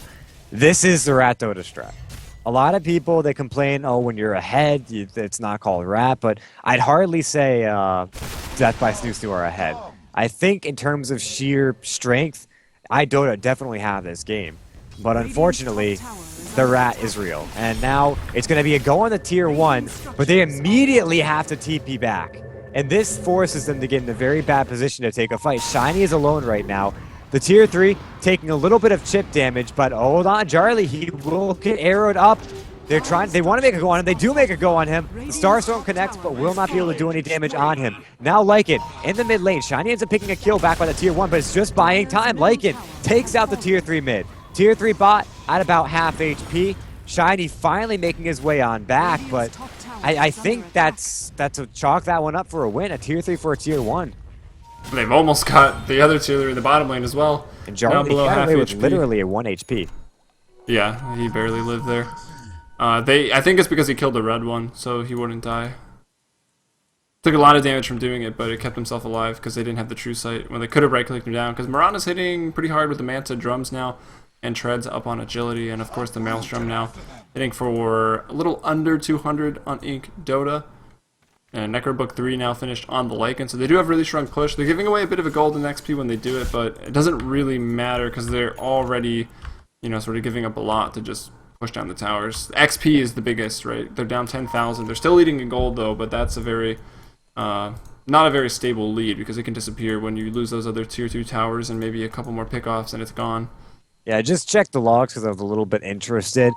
this is the rat Dota strat. A lot of people, they complain, oh, when you're ahead, it's not called rat, but I'd hardly say Death by Snoo are ahead. I think in terms of sheer strength, iDota definitely have this game. But unfortunately, the rat is real. And now it's going to be a go on the tier 1, but they immediately have to TP back. And this forces them to get in a very bad position to take a fight. Shiny is alone right now. The tier 3 taking a little bit of chip damage, but hold on, Jarly, he will get arrowed up. They want to make a go on him. They do make a go on him. The Starstorm connects, but will not be able to do any damage on him. Now Lycan in the mid lane. Shiny ends up picking a kill back by the tier 1, but it's just buying time. Lycan takes out the tier 3 mid. Tier 3 bot at about half HP. Shiny finally making his way on back, but I think that's a chalk that one up for a win. A tier 3 for a tier 1. They've almost got the other tier in the bottom lane as well. And Jarly got away with literally a 1 HP. Yeah, he barely lived there. I think it's because he killed the red one, so he wouldn't die. Took a lot of damage from doing it, but it kept himself alive because they didn't have the true sight when they could have right-clicked him down. Because Mirana's hitting pretty hard with the Manta drums now, and Treads up on agility, and of course the Maelstrom now hitting for a little under 200 on iDota. And Necrobook 3 now finished on the Lycan, so they do have really strong push. They're giving away a bit of a golden XP when they do it, but it doesn't really matter because they're already, you know, sort of giving up a lot to just push down the towers. XP is the biggest, right? They're down 10,000. They're still leading in gold though, but that's a very not a very stable lead because it can disappear when you lose those other tier 2 towers and maybe a couple more pickoffs and it's gone. Yeah, I just checked the logs because I was a little bit interested.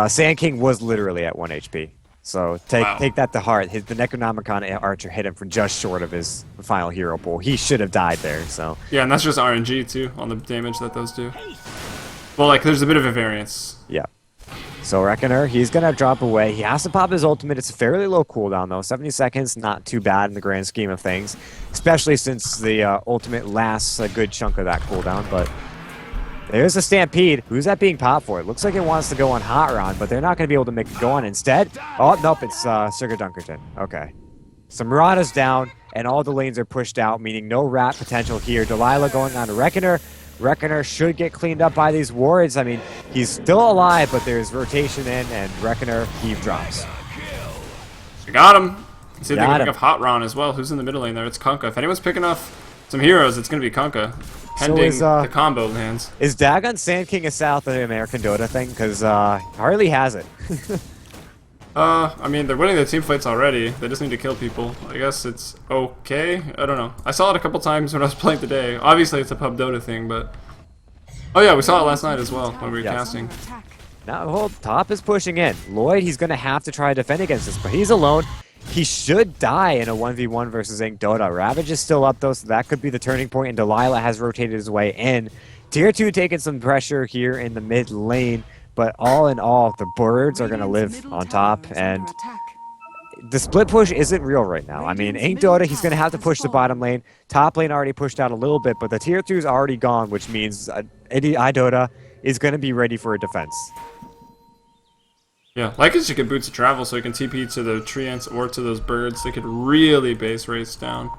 Sand King was literally at 1 HP. So take that to heart. The Necronomicon Archer hit him from just short of his final hero pool. He should have died there. So yeah, and that's just RNG too on the damage that those do. Well, like there's a bit of a variance. Yeah. So Reckoner, he's going to drop away. He has to pop his ultimate. It's a fairly low cooldown, though. 70 seconds, not too bad in the grand scheme of things. Especially since the ultimate lasts a good chunk of that cooldown. But there's a Stampede. Who's that being popped for? It looks like it wants to go on Hot Rod, but they're not going to be able to make it go on instead. Oh, nope, it's Sugar Dunkerton. Okay. So Murata's down, and all the lanes are pushed out, meaning no rat potential here. Delilah going on to Reckoner. Reckoner should get cleaned up by these wards. I mean, he's still alive, but there's rotation in, and Reckoner, he drops. You got him. See if they can pick up Hot Ron as well. Who's in the middle lane there? It's Kunkka. If anyone's picking up some heroes, it's going to be Kunkka. Pending the combo lands. Is Dagon Sand King a South American Dota thing? Because Harley has it. I mean, they're winning the team fights already. They just need to kill people. I guess it's okay. I don't know. I saw it a couple times when I was playing today. Obviously, it's a pub Dota thing, but... Oh yeah, we saw it last night as well when we were casting. Now, hold, top is pushing in. Lloyd, he's going to have to try to defend against this, but he's alone. He should die in a 1v1 versus iDota. Ravage is still up, though, so that could be the turning point, and Delilah has rotated his way in. Tier 2 taking some pressure here in the mid lane. But all in all, the birds are going to live on top, and the split push isn't real right now. I mean, iDota, he's going to have to push the bottom lane. Top lane already pushed out a little bit, but the tier 2 is already gone, which means iDota is going to be ready for a defense. Yeah, Lycan should get Boots of Travel so he can TP to the treants or to those birds. They could really base race down.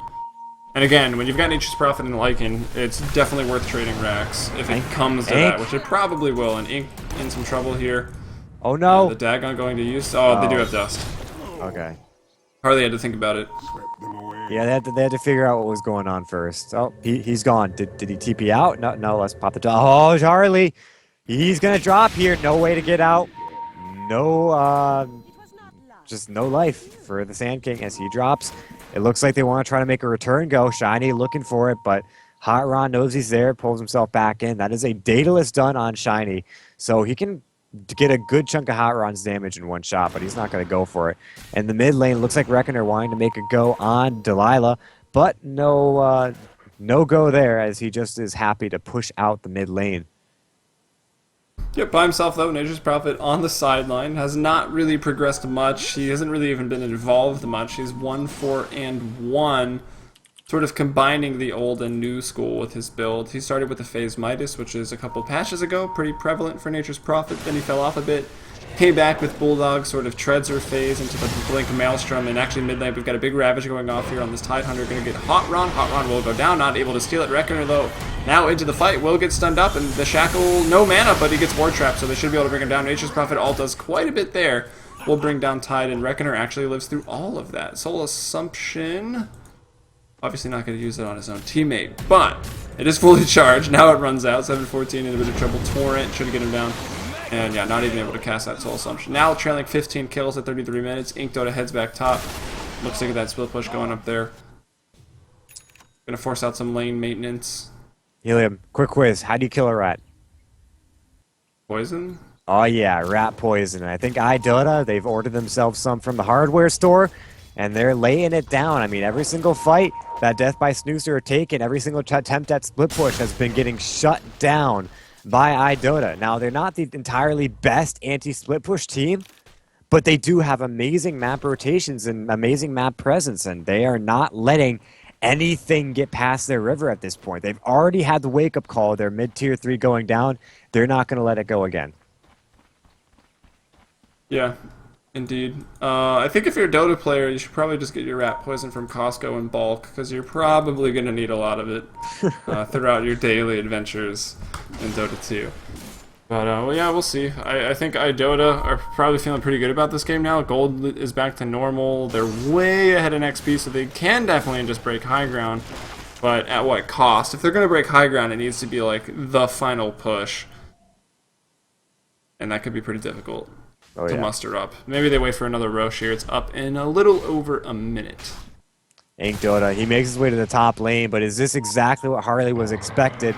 And again, when you've got Nature's Prophet and Lycan, it's definitely worth trading racks if it comes to that, which it probably will. And Ink in some trouble here. Oh no! The Dagon going to use. Oh, they do have dust. Okay. Hardly had to think about it. Yeah, they had to figure out what was going on first. Oh, he's gone. Did he TP out? No, no. Let's pop the. Oh, Charlie, he's gonna drop here. No way to get out. No, just no life for the Sand King as he drops. It looks like they want to try to make a return go. Shiny looking for it, but Hot Ron knows he's there, pulls himself back in. That is a Daedalus done on Shiny, so he can get a good chunk of Hot Ron's damage in one shot, but he's not going to go for it. And the mid lane looks like Reckoner wanting to make a go on Delilah, but no go there as he just is happy to push out the mid lane. Yep, by himself though, Nature's Prophet on the sideline, has not really progressed much. He hasn't really even been involved much. He's 1-4-1, sort of combining the old and new school with his build. He started with the Phase Midas, which is a couple patches ago, pretty prevalent for Nature's Prophet. Then he fell off a bit, came back with Bulldog, sort of treads her phase into the Blink Maelstrom, and actually mid lane we've got a big Ravage going off here on this Tidehunter, going to get Hot Ron. Hot Ron will go down, not able to steal it. Reckoner though, now into the fight, will get stunned up, and the Shackle, no mana, but he gets Ward Trap, so they should be able to bring him down. Nature's Prophet all does quite a bit there. Will bring down Tide, and Reckoner actually lives through all of that. Soul Assumption, obviously not going to use it on his own teammate, but it is fully charged. Now it runs out. 714 in a bit of trouble. Torrent should get him down. And yeah, not even able to cast that Soul Assumption. Now trailing 15 kills at 33 minutes. iDota heads back top. Looks like that split push going up there. Gonna force out some lane maintenance. Helium, quick quiz. How do you kill a rat? Poison? Oh yeah, rat poison. I think iDota, they've ordered themselves some from the hardware store, and they're laying it down. I mean, every single fight that Death by Snoozer are taking, every single attempt at split push has been getting shut down by iDota. Now, they're not the entirely best anti-split push team, but they do have amazing map rotations and amazing map presence, and they are not letting anything get past their river at this point. They've already had the wake-up call. They're mid-tier 3 going down. They're not going to let it go again. Yeah, indeed. I think if you're a Dota player, you should probably just get your rat poison from Costco in bulk, because you're probably going to need a lot of it throughout your daily adventures in Dota 2. But well, yeah, we'll see. I think iDota are probably feeling pretty good about this game now. Gold is back to normal. They're way ahead in XP, so they can definitely just break high ground. But at what cost? If they're going to break high ground, it needs to be like the final push. And that could be pretty difficult to muster up. Maybe they wait for another Roche here. It's up in a little over a minute. iDota, he makes his way to the top lane, but is this exactly what Harley was expected?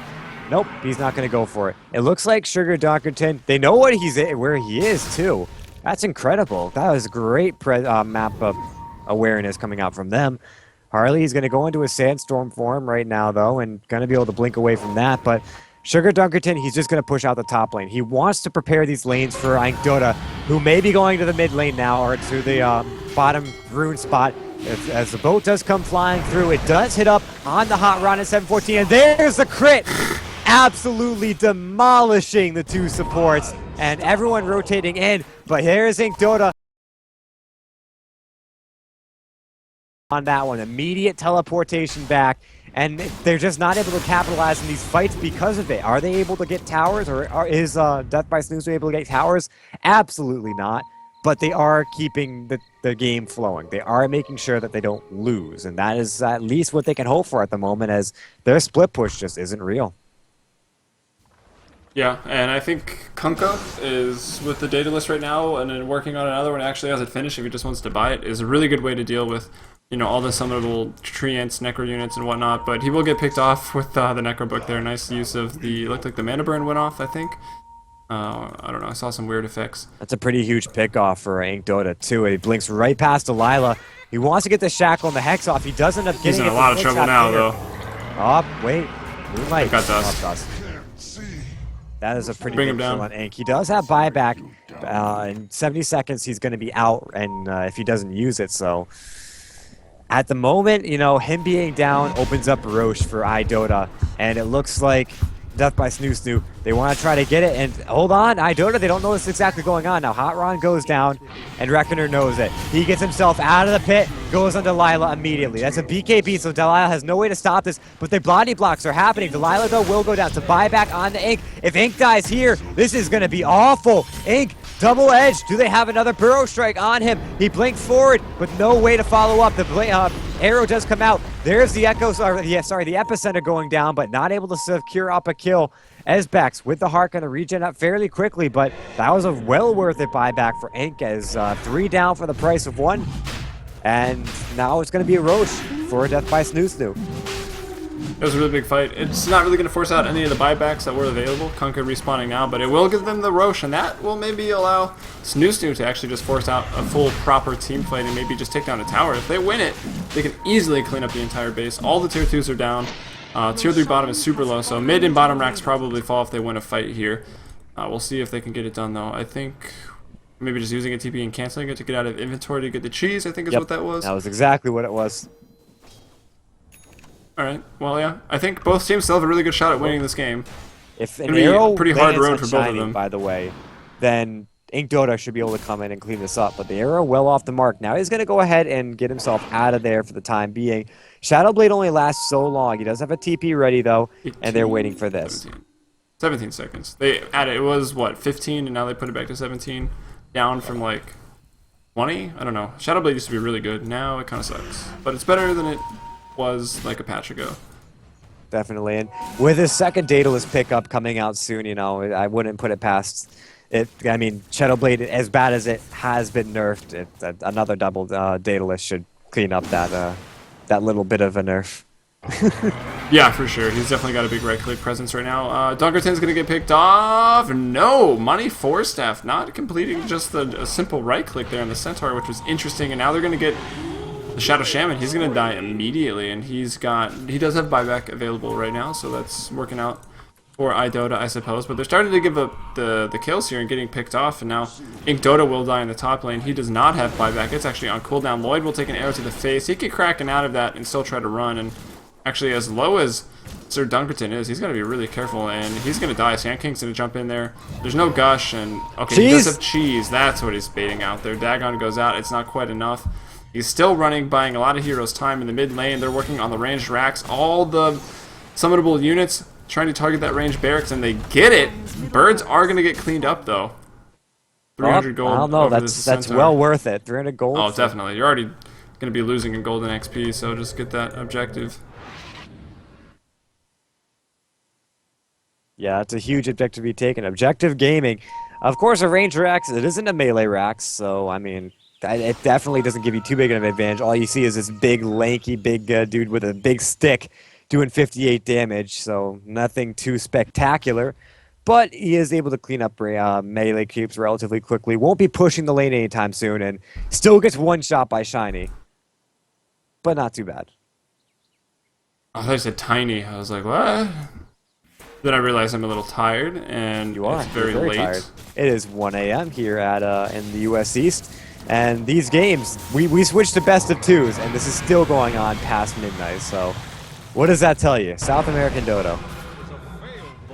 Nope, he's not going to go for it. It looks like Sugar Dockerton, they know what where he is, too. That's incredible. That was great map awareness coming out from them. Harley's going to go into a Sandstorm form right now, though, and going to be able to blink away from that, but Sugar Dunkerton, he's just going to push out the top lane. He wants to prepare these lanes for iDota, who may be going to the mid lane now, or to the bottom rune spot. As the boat does come flying through, it does hit up on the Hot Rod at 714, and there's the crit! Absolutely demolishing the two supports, and everyone rotating in, but here's iDota on that one. Immediate teleportation back, and they're just not able to capitalize in these fights because of it. Are they able to get towers, or is Death by Snoozer able to get towers? Absolutely not. But they are keeping the game flowing. They are making sure that they don't lose, and that is at least what they can hope for at the moment, as their split push just isn't real. Yeah, and I think Kunkka is with the Daedalus right now, and then working on another one. Actually has it finished if he just wants to buy it. Is a really good way to deal with, you know, all the summonable treants, necro units, and whatnot. But he will get picked off with the necro book there. Nice use of the, looked like the mana burn went off, I think. I don't know, I saw some weird effects. That's a pretty huge pick-off for iDota, too. He blinks right past Delilah. He wants to get the Shackle and the Hex off. He does end up getting He's in a lot of trouble now, though. Oh, wait. Moonlight. Got dust. That is a pretty Bring big him down. kill on Ink. He does have buyback. In 70 seconds, he's going to be out, and if he doesn't use it, so... At the moment, you know, him being down opens up Roche for iDota, and it looks like Death by Snoo, they want to try to get it, and hold on, iDota, they don't know what's exactly going on. Now, Hot Ron goes down, and Reckoner knows it. He gets himself out of the pit, goes on Delilah immediately. That's a BKB, so Delilah has no way to stop this, but the body blocks are happening. Delilah, though, will go down to buyback on the Ink. If Ink dies here, this is going to be awful. Ink, double edge. Do they have another Burrow Strike on him? He blinked forward, but no way to follow up. The Arrow does come out. There's the Echoes, the Epicenter going down, but not able to secure up a kill. Esbex with the Heart going to regen up fairly quickly, but that was a well worth it buyback for Ink as 3 down for the price of 1. And now it's going to be a Roche for a Death by Snoo Snoo. It was a really big fight. It's not really going to force out any of the buybacks that were available. Kunka respawning now, but it will give them the Roche, and that will maybe allow Snoo Snoo to actually just force out a full proper team fight and maybe just take down a tower. If they win it, they can easily clean up the entire base. All the tier 2s are down. Tier 3 bottom is super low, so mid and bottom racks probably fall if they win a fight here. We'll see if they can get it done, though. I think maybe just using a TP and canceling it to get out of inventory to get the cheese, I think is what that was. That was exactly what it was. Alright, well, yeah. I think both teams still have a really good shot at winning this game. If an It'll be arrow a pretty hard lands road on for both of Shiny, them. by the way, then iDota should be able to come in and clean this up. But the arrow well off the mark. Now he's going to go ahead and get himself out of there for the time being. Shadowblade only lasts so long. He does have a TP ready, though, and they're waiting for this. 17 seconds. They added, it was, what, 15, and now they put it back to 17? Down from, like, 20? I don't know. Shadowblade used to be really good. Now it kind of sucks. But it's better than it was, like, a patch ago. Definitely. And with his second Daedalus pickup coming out soon, you know, I wouldn't put it past it. I mean, Shadowblade, as bad as it has been nerfed, another double Daedalus should clean up that little bit of a nerf. Yeah, for sure. He's definitely got a big right-click presence right now. Dunkerton's going to get picked off. No! Money Forstaff not completing just a simple right-click there on the Centaur, which was interesting. And now they're going to get the Shadow Shaman. He's going to die immediately. And he does have buyback available right now, so that's working out for iDota, I suppose. But they're starting to give up the kills here and getting picked off. And now iDota will die in the top lane. He does not have buyback. It's actually on cooldown. Lloyd will take an arrow to the face. He can crack him out of that and still try to run. And actually, as low as Sir Dunkerton is, he's going to be really careful, and he's going to die. Sand King's going to jump in there. There's no Gush, and okay, he does have cheese. That's what he's baiting out there. Dagon goes out. It's not quite enough. He's still running, buying a lot of heroes time in the mid lane. They're working on the ranged racks. All the summonable units trying to target that ranged barracks, and they get it. Birds are going to get cleaned up, though. 300 gold. I don't know. That's well worth it. 300 gold. Oh, definitely. You're already going to be losing in golden XP, so just get that objective. Yeah, it's a huge objective to be taken. Objective gaming. Of course, a range rax, it isn't a melee rax, so, I mean, it definitely doesn't give you too big of an advantage. All you see is this big, lanky, big dude with a big stick doing 58 damage, so nothing too spectacular. But he is able to clean up melee creeps relatively quickly. Won't be pushing the lane anytime soon, and still gets one shot by Shiny. But not too bad. I thought you said tiny. I was like, what? Then I realized I'm a little tired, and it's very late. Tired. It is 1 a.m. here at in the U.S. East, and these games, we switched to best of twos, and this is still going on past midnight, so what does that tell you? South American Dota.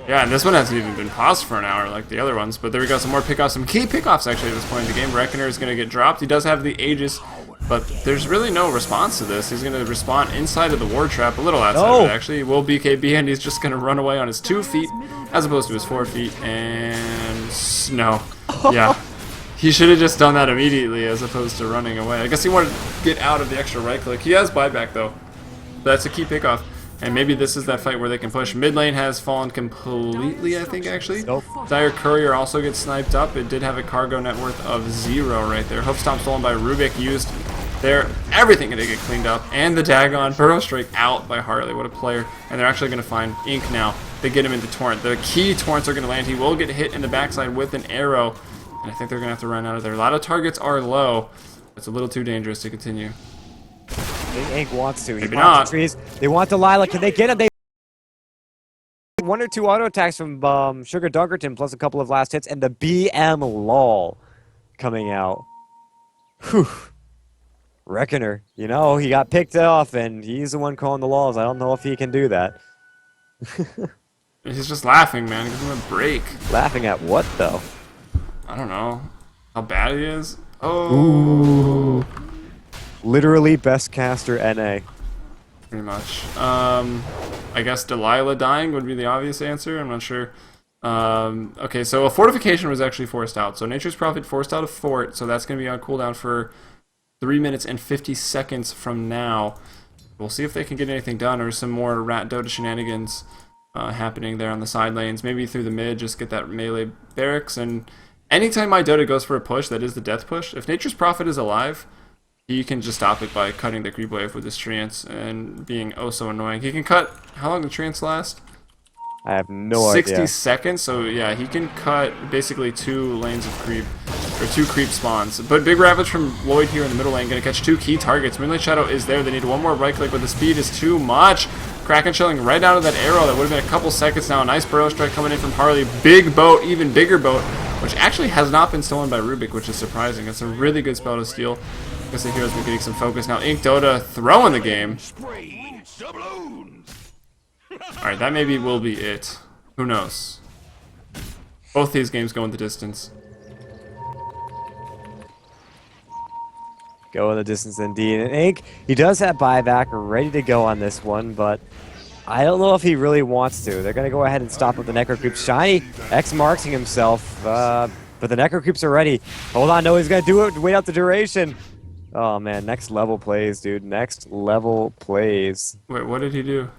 Yeah, and this one hasn't even been paused for an hour like the other ones, but there we go, some more pickoffs, some key pickoffs actually at this point in the game. Reckoner is going to get dropped. He does have the Aegis, but there's really no response to this. He's going to respawn inside of the ward trap, a little outside of it actually. He will BKB, and he's just going to run away on his 2 feet as opposed to his 4 feet, and no. Yeah. He should have just done that immediately as opposed to running away. I guess he wanted to get out of the extra right click. He has buyback though. That's a key pickoff. And maybe this is that fight where they can push. Mid lane has fallen completely, I think, actually. Nope. Dire Courier also gets sniped up. It did have a cargo net worth of 0 right there. Hoofstomp stolen by Rubik, used there. Everything going to get cleaned up. And the Dagon. Burrow Strike out by Harley. What a player. And they're actually going to find Ink now. They get him into Torrent. The key Torrents are going to land. He will get hit in the backside with an arrow. And I think they're going to have to run out of there. A lot of targets are low. It's a little too dangerous to continue. Ink wants to. He Maybe wants not. the trees. They want Delilah. Can they get him? They 1 or 2 auto attacks from Sugar Dunkerton plus a couple of last hits, and the BM LOL coming out. Whew. Reckoner. You know, he got picked off, and he's the one calling the laws. I don't know if he can do that. He's just laughing, man. Give him a break. Laughing at what, though? I don't know. How bad he is? Oh. Ooh. Literally best caster NA. Pretty much. I guess Delilah dying would be the obvious answer. I'm not sure. Okay, so a fortification was actually forced out. So Nature's Prophet forced out a fort, so that's going to be on cooldown for 3 minutes and 50 seconds from now. We'll see if they can get anything done, or some more Rat Dota shenanigans happening there on the side lanes. Maybe through the mid, just get that melee barracks. And anytime iDota goes for a push, that is the death push. If Nature's Prophet is alive, he can just stop it by cutting the creep wave with his trance and being oh so annoying. He can cut, how long does trance last? I have no 60 idea. seconds, so yeah, he can cut basically 2 lanes of creep, or 2 creep spawns. But big ravage from Lloyd here in the middle lane, gonna catch 2 key targets. Moonlight Shadow is there, they need one more right click, but the speed is too much. Kraken chilling right out of that arrow, that would have been a couple seconds now. A nice burrow strike coming in from Harley. Big boat, even bigger boat, which actually has not been stolen by Rubik, which is surprising. It's a really good spell to steal. I guess the hero's been getting some focus now. iDota throwing the game. Alright, that maybe will be it. Who knows? Both these games go in the distance. Go in the distance indeed. And Ink, he does have buyback ready to go on this one, but I don't know if he really wants to. They're going to go ahead and stop with the Necro Creeps. Shiny X-marksing himself, but the Necro Creeps are ready. Hold on, no, he's going to do it. Wait out the duration. Oh, man, next level plays, dude. Next level plays. Wait, what did he do?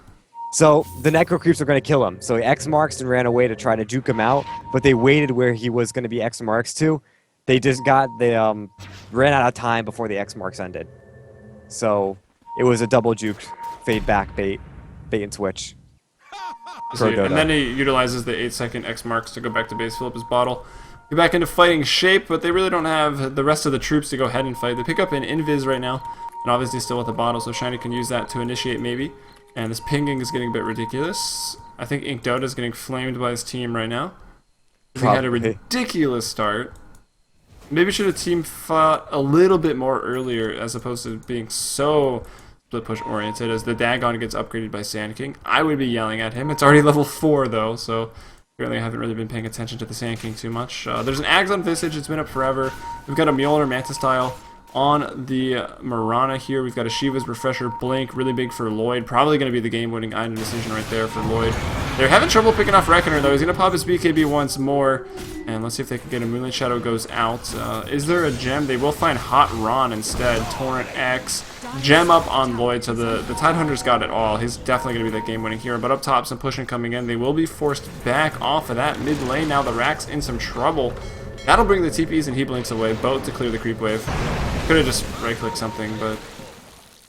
So the Necro Creeps are going to kill him. So he X-marks and ran away to try to juke him out, but they waited where he was going to be X-marks to. They just ran out of time before the X-marks ended. So it was a double juke, fade back bait and switch. And then he utilizes the 8-second X marks to go back to base, fill up his bottle, get back into fighting shape, but they really don't have the rest of the troops to go ahead and fight. They pick up an invis right now, and obviously still with the bottle, so Shiny can use that to initiate maybe. And this pinging is getting a bit ridiculous. I think iDota is getting flamed by his team right now. He had a ridiculous start. Maybe should have team fought a little bit more earlier as opposed to being so split push oriented as the Dagon gets upgraded by Sand King. I would be yelling at him. It's already level 4 though, so apparently I haven't really been paying attention to the Sand King too much. There's an Axon Visage, it's been up forever. We've got a Mjolnir Manta style on the Marana here. We've got a Shiva's Refresher Blink, really big for Lloyd. Probably going to be the game-winning item decision right there for Lloyd. They're having trouble picking off Reckoner, though. He's going to pop his BKB once more. And let's see if they can get a Moonlight Shadow goes out. Is there a gem? They will find Hot Ron instead. Torrent X. Gem up on Lloyd, so the Tidehunter's got it all. He's definitely going to be that game-winning hero. But up top, some pushing coming in. They will be forced back off of that mid lane. Now the Rack's in some trouble. That'll bring the TPs and he blinks away. Boat to clear the creep wave. Could have just right-clicked something, but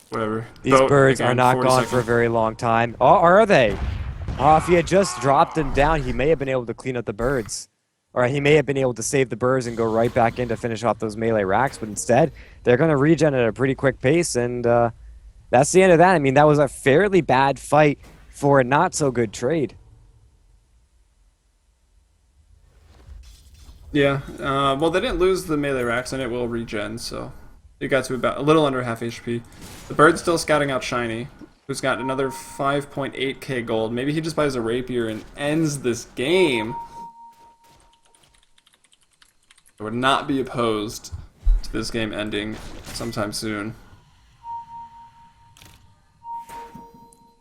whatever. These birds are not gone for a very long time. Oh, are they? Oh, if he had just dropped them down, he may have been able to clean up the birds. Or he may have been able to save the birds and go right back in to finish off those melee racks, but instead, they're going to regen at a pretty quick pace, and that's the end of that. I mean, that was a fairly bad fight for a not-so-good trade. Yeah, well, they didn't lose the melee racks, and it will regen, so it got to about a little under half HP. The bird's still scouting out Shiny, who's got another 5.8k gold. Maybe he just buys a rapier and ends this game. I would not be opposed to this game ending sometime soon.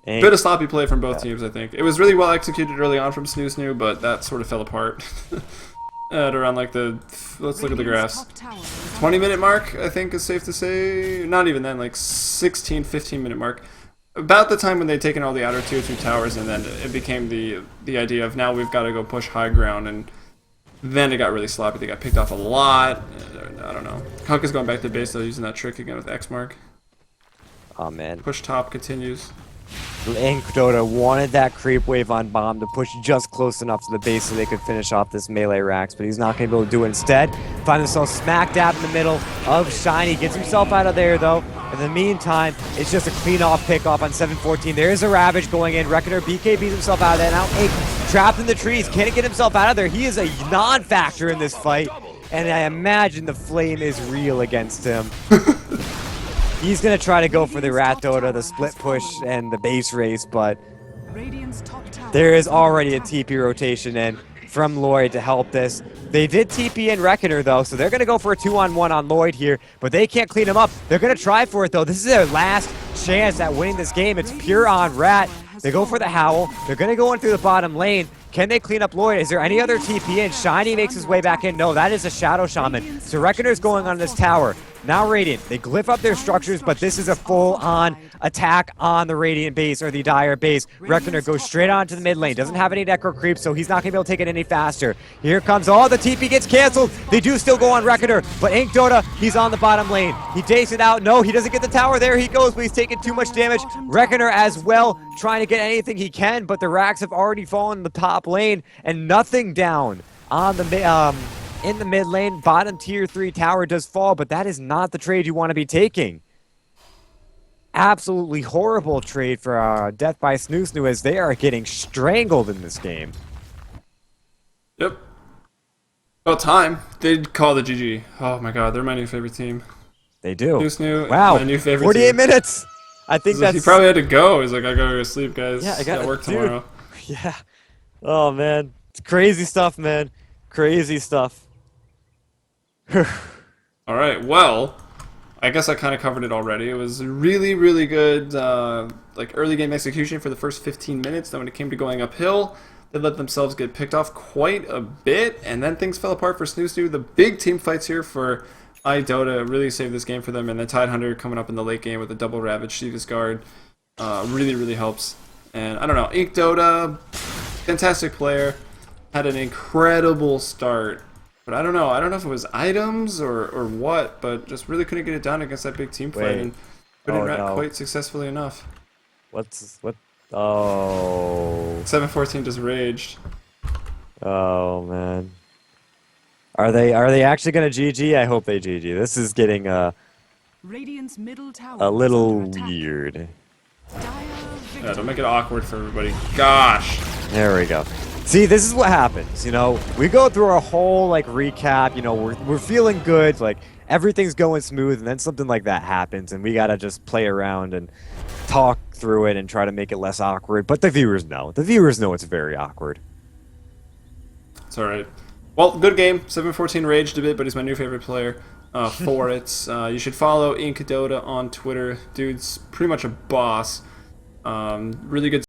Bit of sloppy play from both teams, I think. It was really well executed early on from Snoo Snoo, but that sort of fell apart. At around like the, let's look at the graphs, 20-minute mark, I think is safe to say. Not even then, like 15-minute mark. About the time when they'd taken all the outer tier 2 towers, and then it became the idea of now we've got to go push high ground, and then it got really sloppy. They got picked off a lot. I don't know. Huck is going back to base though, using that trick again with X mark. Oh man. Push top continues. iDota wanted that creep wave on bomb to push just close enough to the base so they could finish off this melee racks, but he's not going to be able to do it. Instead, find himself smack dab in the middle of Shiny. Gets himself out of there, though. In the meantime, it's just a clean-off pick-off on 714. There is a Ravage going in. Reckoner BKBs himself out of there. Now Ink trapped in the trees. Can't get himself out of there. He is a non-factor in this fight, and I imagine the flame is real against him. He's going to try to go for the Rat Dota, the split push, and the base race, but there is already a TP rotation in from Lloyd to help this. They did TP in Reckoner, though, so they're going to go for a 2-on-1 on Lloyd here, but they can't clean him up. They're going to try for it, though. This is their last chance at winning this game. It's pure on Rat. They go for the Howl. They're going to go in through the bottom lane. Can they clean up Lloyd? Is there any other TP in? Shiny makes his way back in. No, that is a Shadow Shaman. So Reckoner's going on this tower. Now Radiant, they glyph up their structures, but this is a full-on attack on the Radiant base, or the Dire base. Reckoner goes straight onto the mid lane, doesn't have any Necro creep, so he's not going to be able to take it any faster. Here comes, oh, the TP gets canceled. They do still go on Reckoner, but iDota, he's on the bottom lane. He takes it out. No, he doesn't get the tower. There he goes, but he's taking too much damage. Reckoner as well, trying to get anything he can, but the racks have already fallen in the top lane, and nothing down on the in the mid lane. Bottom tier 3 tower does fall, but that is not the trade you want to be taking. Absolutely horrible trade for Death by Snoo as they are getting strangled in this game. Yep. About time. They'd call the GG. Oh my god, they're my new favorite team. They do. Snoo, wow, my new favorite 48 team. minutes! I think that's... He probably had to go. He's like, I gotta go to sleep, guys. Yeah, I gotta work tomorrow. Yeah. Oh, man. It's crazy stuff, man. Crazy stuff. Alright, well, I guess I kind of covered it already. It was really, really good like early game execution for the first 15 minutes. Then when it came to going uphill, they let themselves get picked off quite a bit, and then things fell apart for Snoo. The big team fights here for iDota really saved this game for them, and then Tidehunter coming up in the late game with a double Ravage Sheavis Guard really, really helps. And I don't know, iDota, fantastic player, had an incredible start. But I don't know if it was items or what, but just really couldn't get it done against that big team fight and couldn't rat quite successfully enough. What? Oh. 7-14 just raged. Oh, man. Are they actually gonna GG? I hope they GG. This is getting Radiant's middle tower a little is under attack. weird. Yeah, don't make it awkward for everybody. Gosh. There we go. See, this is what happens, you know. We go through our whole like recap, you know, we're feeling good, like everything's going smooth, and then something like that happens, and we gotta just play around and talk through it and try to make it less awkward. But the viewers know. The viewers know it's very awkward. It's alright. Well, good game. 7-14 raged a bit, but he's my new favorite player for it. You should follow iDota on Twitter. Dude's pretty much a boss. Really good